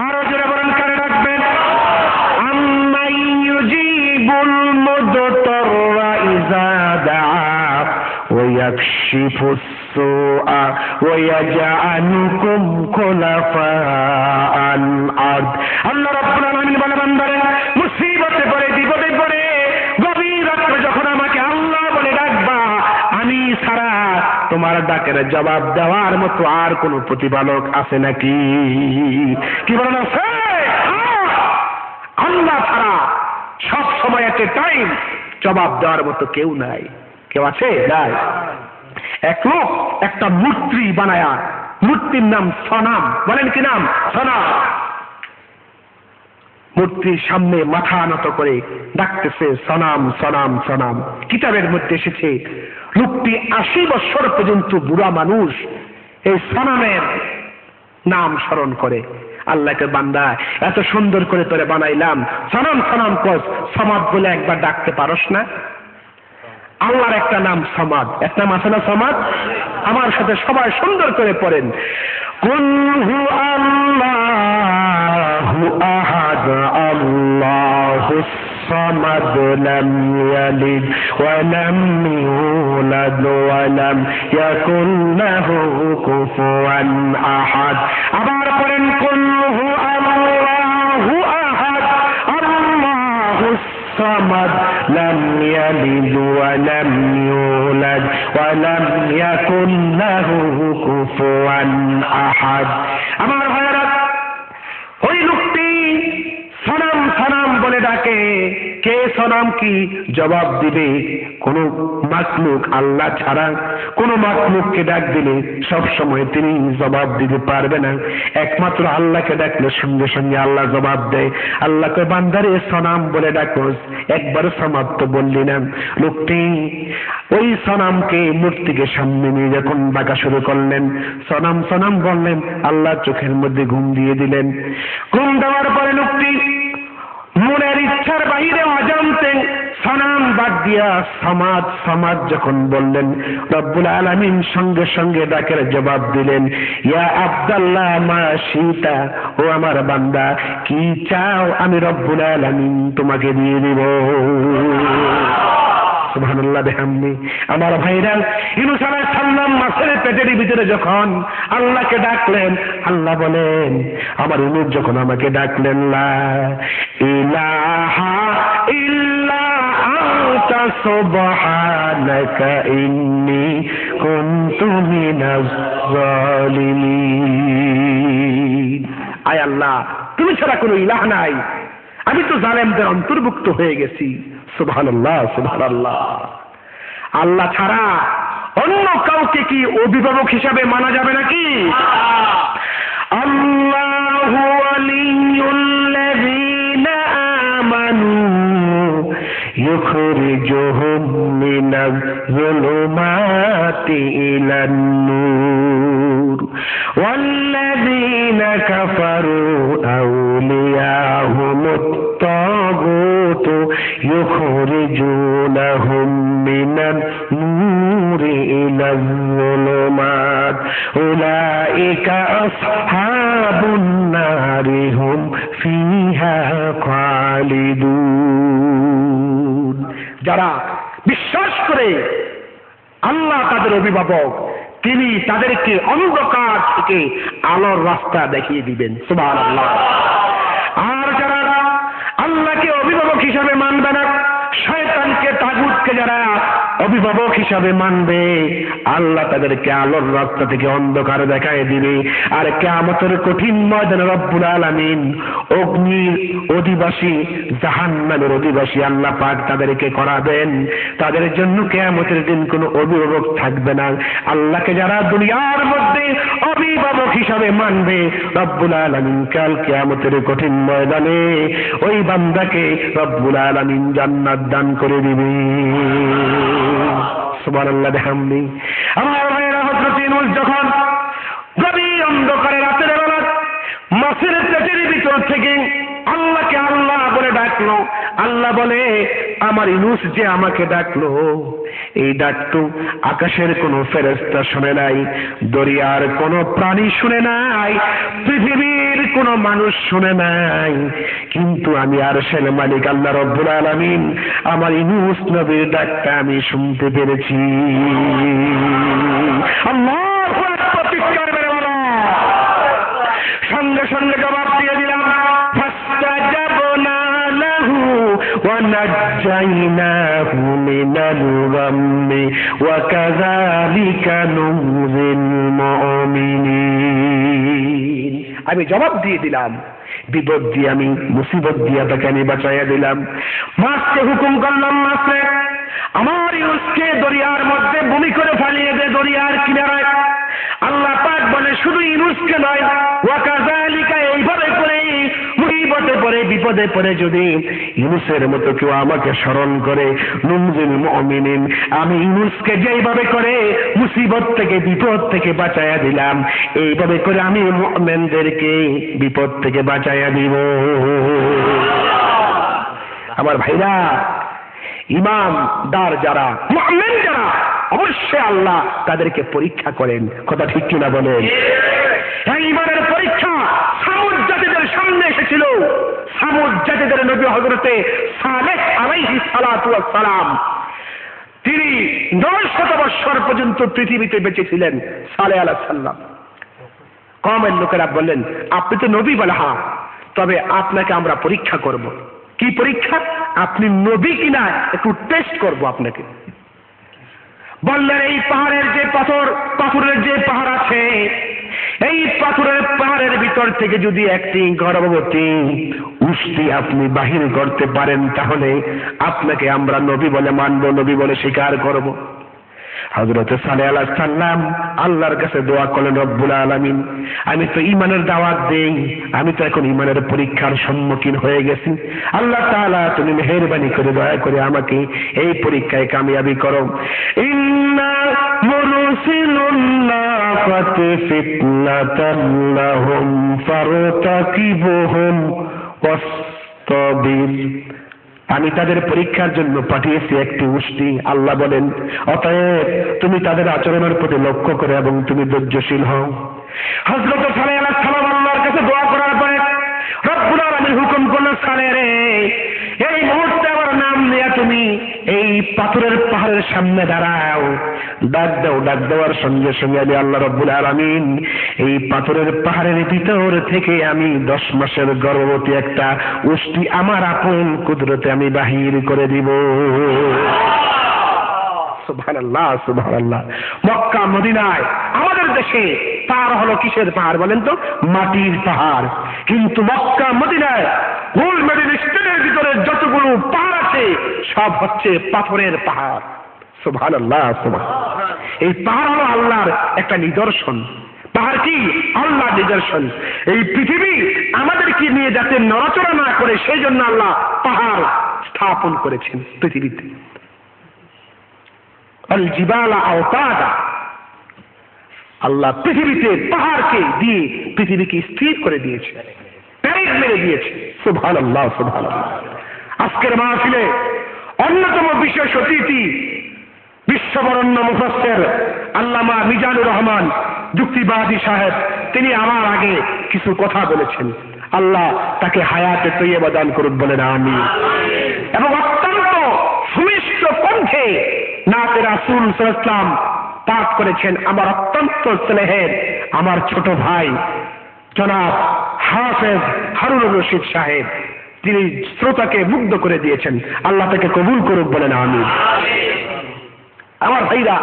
আরো জোরে বলেন, কারে ডাকবেন? আম্মাই ইউজিবুল মুদতাররা ইযা দাআ ওয়া ইয়াকশিফুস সুআ ওয়া ইয়াজআলুকুম খুলাফাআল আরদ। আল্লাহ রাব্বুল আলামিন বলে বান্দারে, মুসিবতে পড়ে বিপদে পড়ে গভীর রাত্রে যখন আমাকে আল্লাহ বলে ডাকবা, আমি ছাড়া তোমার ডাকের জবাব দেওয়ার মতো আর কোন প্রতিপালক আছে নাকি? কি বলেন আছে? আল্লাহ ছাড়া সব সময় একটা টাইম জবাব দেওয়ার মতো কেউ নাই। কেউ আছে? নাই। এক লোক একটা মূর্তি বানায়া, মূর্তির নাম সনাম। বলেন কি নাম? সনাম। মূর্তির সামনে মাথা নত করে ডাকতেছে সনাম সনাম সনাম। কিতাবের মধ্যে এসেছে লোকটি 80 বছর পর্যন্ত বুড়া মানুষ এই সনামের নাম স্মরণ করে। আল্লাহকে বান্দা এত সুন্দর করে তোরে বানাইলাম, সনাম সনাম কস, সমাদ বলে একবার ডাকতে পারস না? আল্লাহর একটা নাম সমাদ, একটা নাম আছে না সমাদ? আমার সাথে সবাই সুন্দর করে পড়েন, কুল হু আল্লাহু আহাদ আল্লাহুস সামাদ লাম ইয়ালিদ ওয়া লাম ইউলাদ ওয়া লাম ইয়াকুল লাহু কুফুয়ান আহাদ। আবার পড়েন, কুল হু আল্লাহু আহাদ আল্লাহুস সামাদ লাম ইয়ালিদ ওয়া লাম ইউলাদ ওয়া লাম ইয়াকুল লাহু কুফুয়ান আহাদ। আমার ভাইরা, ওই লোকটি সনাম সনাম বলে ডাকে। কে সনাম কি জবাব দিবে? কোন মাখলুক আল্লাহ ছাড়া কোন মাখলুককে ডাক দিলে সব সময় তিনি জবাব দিতে পারবে না। একমাত্র আল্লাহকে ডাকলে সঙ্গে সঙ্গে আল্লাহ জবাব দেয়। আল্লাহকে বান্দারে সনাম বলে ডাকোস, একবার সমাপ্ত বললি না। লোকটি ওই সনামকে মূর্তিকে সামনে নিয়ে যখন ডাকা শুরু করলেন, সনাম সনাম বললেন, আল্লাহ চোখের মধ্যে ঘুম দিয়ে দিলেন। ঘুম দেওয়ার পরে লোকটি মনের ইচ্ছার বাহিরে অজান্তে সনাম বাদ দিয়া সমাদ সমাদ যখন বললেন, রব্বুল আলামিন সঙ্গে সঙ্গে ডাকের জবাব দিলেন, ইয়া আব্দাল্লাহ মা শিতা, ও আমার বান্দা কি চাও আমি রব্বুল আলামিন তোমাকে দিয়ে দিব। সুবহানাল্লাহ বিহামদি। আমার ভাইরা, ইউনূস আলাইহিস সালাম মাছের পেটের ভিতরে যখন আল্লাহকে ডাকলেন, আল্লাহ বলেন আমার ইউনূস যখন আমাকে ডাকলেন, লা ইলাহা ইল্লা আনতা সুবহানাকা ইন্নী কুনতু মিনাজ জালিমিন। আয় আল্লাহ, তুমি ছাড়া কোনো ইলাহ নাই, আমি তো জালেমদের অন্তর্ভুক্ত হয়ে গেছি। সুবহানাল্লাহ সুবহানাল্লাহ। আল্লাহ ছাড়া অন্য কাউকে কি অভিভাবক হিসাবে মানা যাবে নাকি? আল্লাহু ওয়ালিয়ুল্লাযীনা আমানু ইউখরিজুহুম মিনাজ যুলুমাতি ইলান নূর ওয়াল্লাযীনা কাফারু আউলিয়াহুমুত তাগুত يخرجونهم من النور إلى الظلمات أولئك أصحاب النار هم فيها خالدون। যারা বিশ্বাস করে আল্লাহ তাদের অভিভাবক, তিনি তাদেরকে অন্ধকার থেকে আলোর রাস্তা দেখিয়ে দিবেন। সুবহানাল্লাহ। আর যারা আল্লাহকে অভিভাবক হিসাবে মানবে না, শয়তানকে তাগুতকে যারা অভিভাবক হিসাবে মানবে, আল্লাহ তাদেরকে আলোর রাস্তা থেকে অন্ধকার দেখায় দিবে। আর কিয়ামতের কঠিন ময়দানে রব্বুল আলামিন অগ্নির অধিবাসী, জাহান্নামের অধিবাসী আল্লাহ পাক তাদেরকে করাবেন। তাদের জন্য কিয়ামতের দিন কোনো অভিভাবক থাকবে না। আল্লাহকে যারা দুনিয়ার মধ্যে অভিভাবক হিসাবে মানবে, রব্বুল আলামিন কাল কিয়ামতের কঠিন ময়দানে ওই বান্দাকে রব্বুল আলামিন জান্নাত দান করে দিবে। সুবহানাল্লাহ বিহামদি। আমার ভাইয়েরা, হযরত ইউনূস যখন গভীর অন্ধকারে রাতের বেলা মাছের পেটের ভিতর থেকে আল্লাহকে আল্লাহ বলে ডাকলো, আল্লাহ বলে আমার ইউনূস যে আমাকে ডাকলো, এই ডাকটো আকাশের কোনো ফেরেশতা শুনে নাই, দরিয়ার কোনো প্রাণী শুনে নাই, পৃথিবীর কোনো মানুষ শুনে নাই, কিন্তু আমি আরশের মালিক আল্লাহ রব্বুল আলামিন আমার ইউনূস নবীর ডাকটা আমি শুনতে পেরেছি। আল্লাহু আকবার, চিৎকার মেরে বলো। সঙ্গে সঙ্গে জবাব দিয়ে দিলাম, ফাস্তাজাবনা লাহু ওয়া নাজ্জাইনাহু মিনাল গাম্মি ওয়া কাযালিকা নুনজিল মুমিনিন। আমি জবাব দিয়ে দিলাম, বিপদ দিয়ে আমি, মুসিবত দিয়ে তাকে আমি বাঁচাইয়া দিলাম। মাছকে হুকুম করলাম, মাছরে আমার ইউনূসকে দরিয়ার মধ্যে বমি করে ফেলিয়ে দে, দরিয়ার কিনারায়। আল্লাহ পাক বলে শুধু ইউনূসকে নয়, ওয়া কাযালিকা, এইভাবে করে মুসিবতে পড়ে, বিপদে পড়ে যদি ইউনূসের মতো কেউ আমাকে স্মরণ করে, নুনজিল মুমিনিন, আমি ইউনূসকে যেইভাবে করে মুসিবত থেকে, বিপদ থেকে বাঁচাইয়া দিলাম, এইভাবে করে আমি মুমিনদেরকে বিপদ থেকে বাঁচাইয়া দিব। আমার ভাইরা, ইমানদার যারা, মুমিন যারা, অবশ্যই আল্লাহ তাদেরকে পরীক্ষা করেন। কথা ঠিক কিনা বলেন? এই ইমানের পরীক্ষা সামুদ জাতিদের সামনে এসেছিল। সামুদ জাতিদের নবী হযরতে সালেহ আলাইহিস সালাতু ওয়াস সালাম, তিনি 900 বছর পর্যন্ত পৃথিবীতে বেঁচে ছিলেন। সালেহ আলাইহিস সালাম কওমের লোকেরা বললেন, আপনি তো নবী? বলে হ্যাঁ, তবে আপনাকে আমরা পরীক্ষা করব। কি পরীক্ষা? আপনি নবী কিনা একটু টেস্ট করব আপনাকে। বললেন, এই পাহাড়ের যে পাথরের যে পাহাড় আছে, এই পাথরের পাহাড়ের ভিতর থেকে যদি একটি গর্ভবতী উষ্টি আপনি বাহির করতে পারেন, তাহলে আপনাকে আমরা নবী বলে মানব, নবী বলে স্বীকার করব। হযরত সালেহ আলাইহিস সালাম আল্লাহর কাছে দোয়া করলেন, রব্বুল আলামিন, আমি তো ঈমানের দাওয়াত দেই, আমি তো এখন ঈমানের পরীক্ষার সম্মুখীন হয়ে গেছি। আল্লাহ তাআলা তুমি মেহেরবানি করে দয়া করে আমাকে এই পরীক্ষায় কামিয়াবি করো। ইন্না মুরসিলুন নাফাতি ফিতনাতাল লাহুম ফারতাকিবুহুম ওয়াসতাবির। আমি তাদের পরীক্ষার জন্য পাঠিয়েছি একটি উষ্টি। আল্লাহ বলেন, অতএব তুমি তাদের আচরণের প্রতি লক্ষ্য করে এবং তুমি ধৈর্যশীল হও। হযরত সালেহ আলাইহিস সালাম আল্লাহর কাছে দোয়া করার পরে রব্বুল আলামিন হুকুম করলেন, সালেহ রে, এই মুহূর্তে আমার নাম নিয়ে তুমি এই পাথরের পাহাড়ের সামনে দাঁড়াও, ডাক দাও। ডাক দেওয়ার সঙ্গে সঙ্গে আমি আল্লাহ রব্বুল আলামিন এই পাথরের পাহাড়ের ভিতর থেকে আমি 10 মাসের গর্ভবতী একটা উষ্টি আমার আপন কুদরতে আমি বাহির করে দিব। সুবহানাল্লাহ, সুবহানাল্লাহ। মক্কা মদিনায়, আমাদের দেশে পাহাড় হলো কিসের পাহাড় বলেন তো? মাটির পাহাড়। কিন্তু মক্কা মদিনায় গোল্ড মেডেল স্টেনের ভিতরে যতগুলো পাহাড় আছে সব হচ্ছে পাথরের পাহাড়। সুবহানাল্লাহ, সুবহানাল্লাহ। এই পাহাড় হলো আল্লাহর একটা নিদর্শন। পাহাড় কি? আল্লাহর নিদর্শন। এই পৃথিবী আমাদেরকে নিয়ে যাতে নড়াচড়া না করে সেই জন্য আল্লাহ পাহাড় স্থাপন করেছেন পৃথিবীতে। আল জিবালা আওতাদা, আল্লাহ পৃথিবীতে পাহাড়কে দিয়ে পৃথিবীকে স্থির করে দিয়েছে, প্যারেড মেরে দিয়েছে। সুবহানাল্লাহ, সুবহানাল্লাহ। আজকের মাহফিলে অন্যতম বিশেষ অতিথি বিশ্ববরণ্য মুফাসসির আল্লামা মিজানুর রহমান যুক্তিবাদী সাহেব, তিনি আমার আগে কিছু কথা বলেছেন। আল্লাহ তাকে হায়াতে তৈয়বা দান করুন, বলেন আমিন। এবং অত্যন্ত সুমিষ্ট কণ্ঠে নাতে রাসূল সাল্লাল্লাহু আলাইহি ওয়াসাল্লাম পাঠ করেছেন আমার অত্যন্ত স্নেহের আমার ছোট ভাই জনাব হাফেজ হারুনুর রশিদ সাহেব। তিনি শ্রোতাকে মুগ্ধ করে দিয়েছেন। আল্লাহ তাকে কবুল করুক, বলেন আমিন। আমার ভাইরা,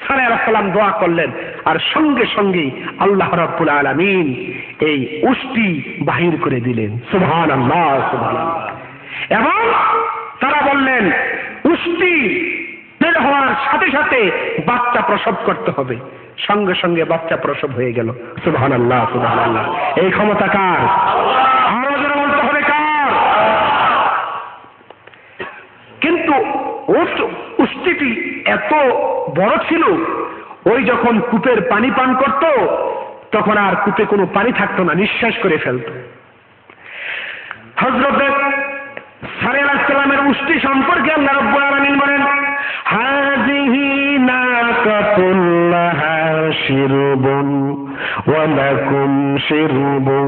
সালেহ আলাইহিস সালাম দোয়া করলেন, আর সঙ্গে সঙ্গে আল্লাহ রাব্বুল আলামিন এই উষ্টি বাহির করে দিলেন। সুবহানাল্লাহ, সুবহানাল্লাহ। এবং তারা বললেন উষ্টি বের হওয়ার সাথে সাথে বাচ্চা প্রসব করতে হবে। সঙ্গে সঙ্গে বাচ্চা প্রসব হয়ে গেল। সুবহানাল্লাহ, সুবহানাল্লাহ। এই ক্ষমতা কার? আরো জোরে বলতে হবে কার? কিন্তু উষ্টিটি এত বড় ছিল, ওই যখন কূপের পানি পান করত তখন আর কূপে কোনো পানি থাকতো না, নিঃশ্বাস করে ফেলত। হযরত সালেহ আলাইহিস সালামের উষ্টি সম্পর্কে আল্লাহ রাব্বুল আলামিন বলেন, হাযিহি নাকাতুল লাহা শিরবুন ওয়া লাকুম শিরবু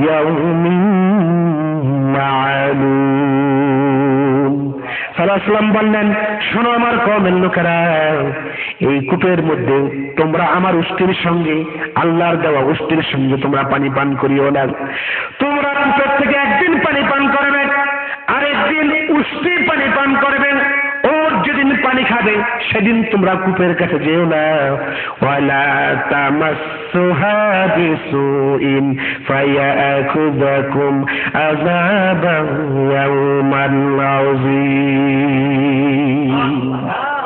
ইয়াউমিন মা'লুম। সালেহ আলাইহিস সালাম বললেন, শোনো আমার কওমের লোকেরা, এই কূপের মধ্যে তোমরা আমার উষ্টির সঙ্গে, আল্লাহর দেওয়া উষ্টির সঙ্গে তোমরা পানি পান করিও না। তোমরা কূপের থেকে একদিন পানি পান করবে, আরেকদিন উষ্টি পানি পান করবেন। ওর যেদিন পানি খাবে সেদিন তোমরা কূপের কাছে যেও না। ওয়ালা তামাসসুহা বিসুইন ফায়াখুযাকুম আযাবান ইয়াউমান আযীম।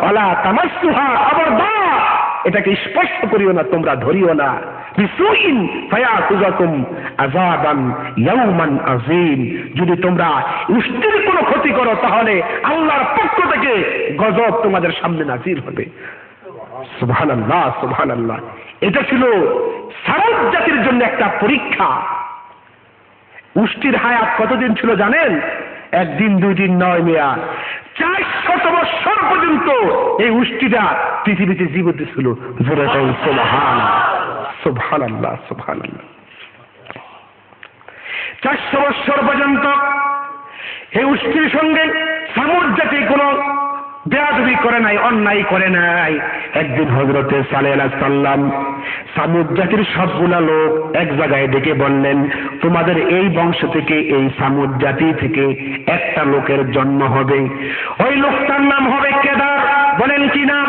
ওয়ালা তামাসসুহা, খবরদার এটাকে স্পর্শ করিও না, তোমরা ধরিও না। বিসুইন ফায়াখুযাকুম আযাবান ইয়াউমান আযীম, যদি তোমরা উষ্টির কোনো ক্ষতি করো তাহলে আল্লাহর পক্ষ থেকে গজব তোমাদের সামনে নাযিল হবে। সুবহানাল্লাহ, সুবহানাল্লাহ। এটা ছিল সামুদ জাতির জন্য একটা পরীক্ষা। উষ্টির হায়াত কতদিন ছিল জানেন? একদিন, দুই দিন নয় মেয়া, 400 বছর পর্যন্ত এই উষ্টিটা পৃথিবীতে জীবিত ছিল। জোরে বলুন সুবহানাল্লাহ, সুবহানাল্লাহ, সুবহানাল্লাহ। 400 বছর পর্যন্ত এই উষ্টির সঙ্গে সামুদ জাতি কোনো বেয়াদবি করে নাই, অন্যায় করে নাই। একদিন হযরতে সালেহ আলাইহিস সালাম সামুদ জাতির সবগুলা লোক এক জায়গায় ডেকে বললেন, তোমাদের এই বংশ থেকে, এই সামুদ জাতি থেকে একটা লোকের জন্ম হবে। ওই লোকটার নাম হবে কেদার। বলেন কি নাম?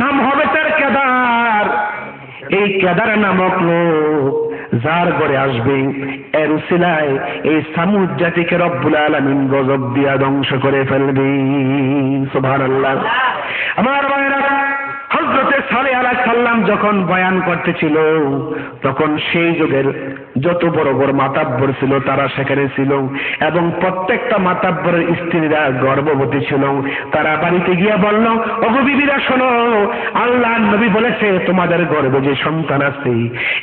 নাম হবে তার কেদার। এই কেদার নামক লোক যার ঘরে আসবে, এর উসিলায় এই সামুদ জাতিকে রব্বুল আলামিন গজব দিয়া ধ্বংস করে ফেলবে। সুবহানাল্লাহ। আমার ভাইরা, হযরতে সালেহ আলাইহিস সালাম যখন বয়ান করতেছিল তখন সেই যুগের যত বড় বড় মাতাব্বর ছিল তারা সেখানে ছিল, এবং প্রত্যেকটা মাতাব্বরের স্ত্রীরা গর্ভবতী ছিল। তারা বাড়িতে গিয়ে বলল, ওগো বিবিরা শোনো, আল্লাহর নবী বলেছে তোমাদের গর্ভে যে সন্তান আছে,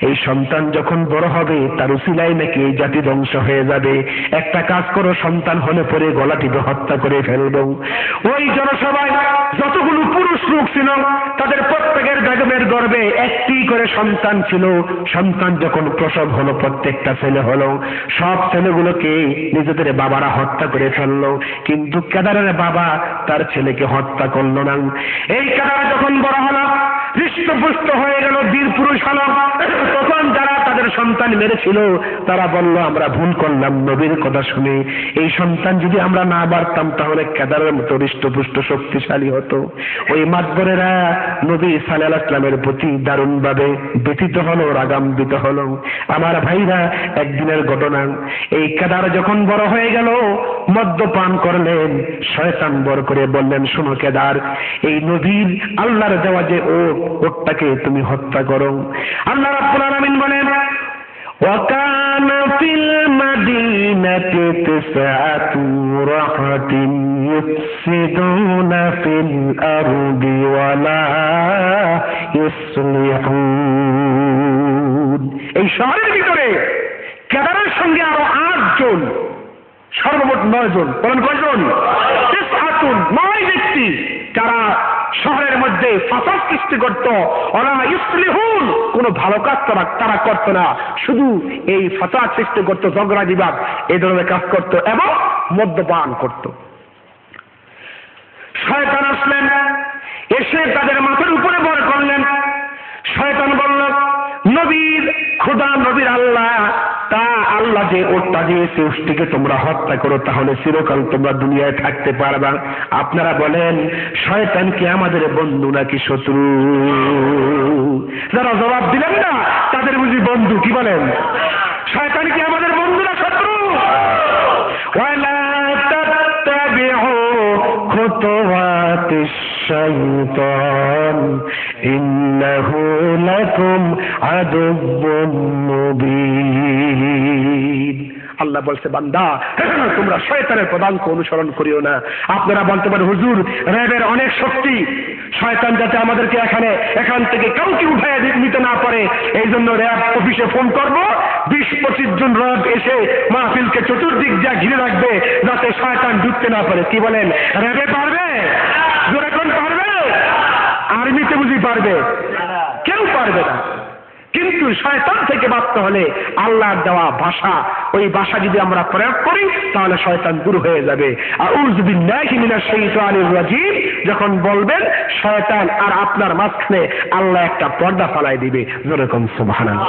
এই সন্তান যখন বড় হবে তার উসিলায় নাকি এই জাতি ধ্বংস হয়ে যাবে। একটা কাজ করো, সন্তান হলে পরে গলা টিপে হত্যা করে ফেলবো। ওই জনসভায় যতগুলো পুরুষ লোক ছিল তাদের প্রত্যেকের বেগমের গর্ভে একটি করে সন্তান ছিল। সন্তান যখন প্রসব হলো, প্রত্যেকটা ছেলে হলো, সব ছেলেগুলোকে নিজেদের বাবারা হত্যা করে ফেললো, কিন্তু কেদারের বাবা তার ছেলেকে হত্যা করলো না। এই কেদার যখন বড় হলো, হৃষ্টপুষ্ট হয়ে গেল, বীর পুরুষ হলো, তখন যারা তাদের সন্তান মেরেছিল তারা বলল, আমরা ভুল করলাম, নবীর কথা শুনে এই সন্তান যদি আমরা না বাড়তাম তাহলে কেদারের মতো হৃষ্টপুষ্ট শক্তিশালী হতো। ওই মাতবরেরা নবী সালেহ আলাইহিস সালামের প্রতি দারুণ ভাবে ব্যথিত হলো, রাগান্বিত হলো। আমার ভাইরা, একদিনের ঘটনা, এই কেদার যখন বড় হয়ে গেল, মদ্যপান করলেন। শয়তান বর করে বললেন, শোনো কেদার, এই নবীর আল্লাহর দেওয়া যে ওটটাকে তুমি হত্যা করো। আল্লাহ রাব্বুল আলামিন বলেন, وَكَانَ فِي الْمَدِينَةِ تِسْعَةُ رَهْطٍ يُفْسِدُونَ فِي الْأَرْضِ وَلَا يُصْلِحُونَ। এই শহরের ভিতরে কেদারের সঙ্গে আরো 8 জন, সর্বমোট 9 জন। বলেন কয়জন? 9 ব্যক্তি যারা শহরের মধ্যে ফাসাদ সৃষ্টি করত। ওয়ালা ইসলিহুন, কোনো ভালো কাজ তারা করত না, শুধু এই ফাসাদ সৃষ্টি করত, ঝগড়া বিবাদ এই ধরনের কাজ করত এবং মদ্যপান করত। শয়তান আসলেন, এসে তাদের মাথার উপরে ভর করলেন। শয়তান বলল, নবীর খোদা, নবীর আল্লাহ, তা আল্লাহ যে ওটটা দিয়েছে উষ্টিকে তোমরা হত্যা করো, তাহলে চিরকাল তোমরা দুনিয়ায় থাকতে পারবা। আপনারা বলেন শয়তান কি আমাদের বন্ধু নাকি শত্রু? যারা জবাব দিলেন না তাদের বুঝি বন্ধু। কি বলেন? শয়তান কি আমাদের বন্ধু না শত্রু? ওয়ালা তাত্তাবিউ খুতুওয়াতিশ শাইতান ইন্নাহু লাকুম আদুব্বুম মুবিন। আল্লাহ বলছে বান্দা তোমরা শয়তানের পদাঙ্ক অনুসরণ করিও না। আপনারা বলতে পারেন হুজুর র্যাবের অনেক শক্তি, শয়তান যাতে আমাদেরকে এখান থেকে কাউকে উঠায় নিতে না পারে এই জন্য র্যাব অফিসে ফোন করব, 20-25 জন র্যাব এসে মাহফিলকে চতুর্দিক যা ঘিরে রাখবে যাতে শয়তান ঢুকতে না পারে। কি বলেন? র্যাবে পারবে? জোরে কোন পারবে? আর্মিতে বুঝি পারবে? কেউ পারবে না। কিন্তু শয়তান থেকে বাঁচতে হলে আল্লাহর দেওয়া ভাষা, ওই ভাষা যদি আমরা প্রয়োগ করি তাহলে শয়তান দূর হয়ে যাবে। আউযু বিল্লাহি মিনাশ শাইতানির রাজিম যখন বলবেন শয়তান আর আপনার মাঝখানে আল্লাহ একটা পর্দা ফালাই দিবে। যেরকম সুবহানাল্লাহ।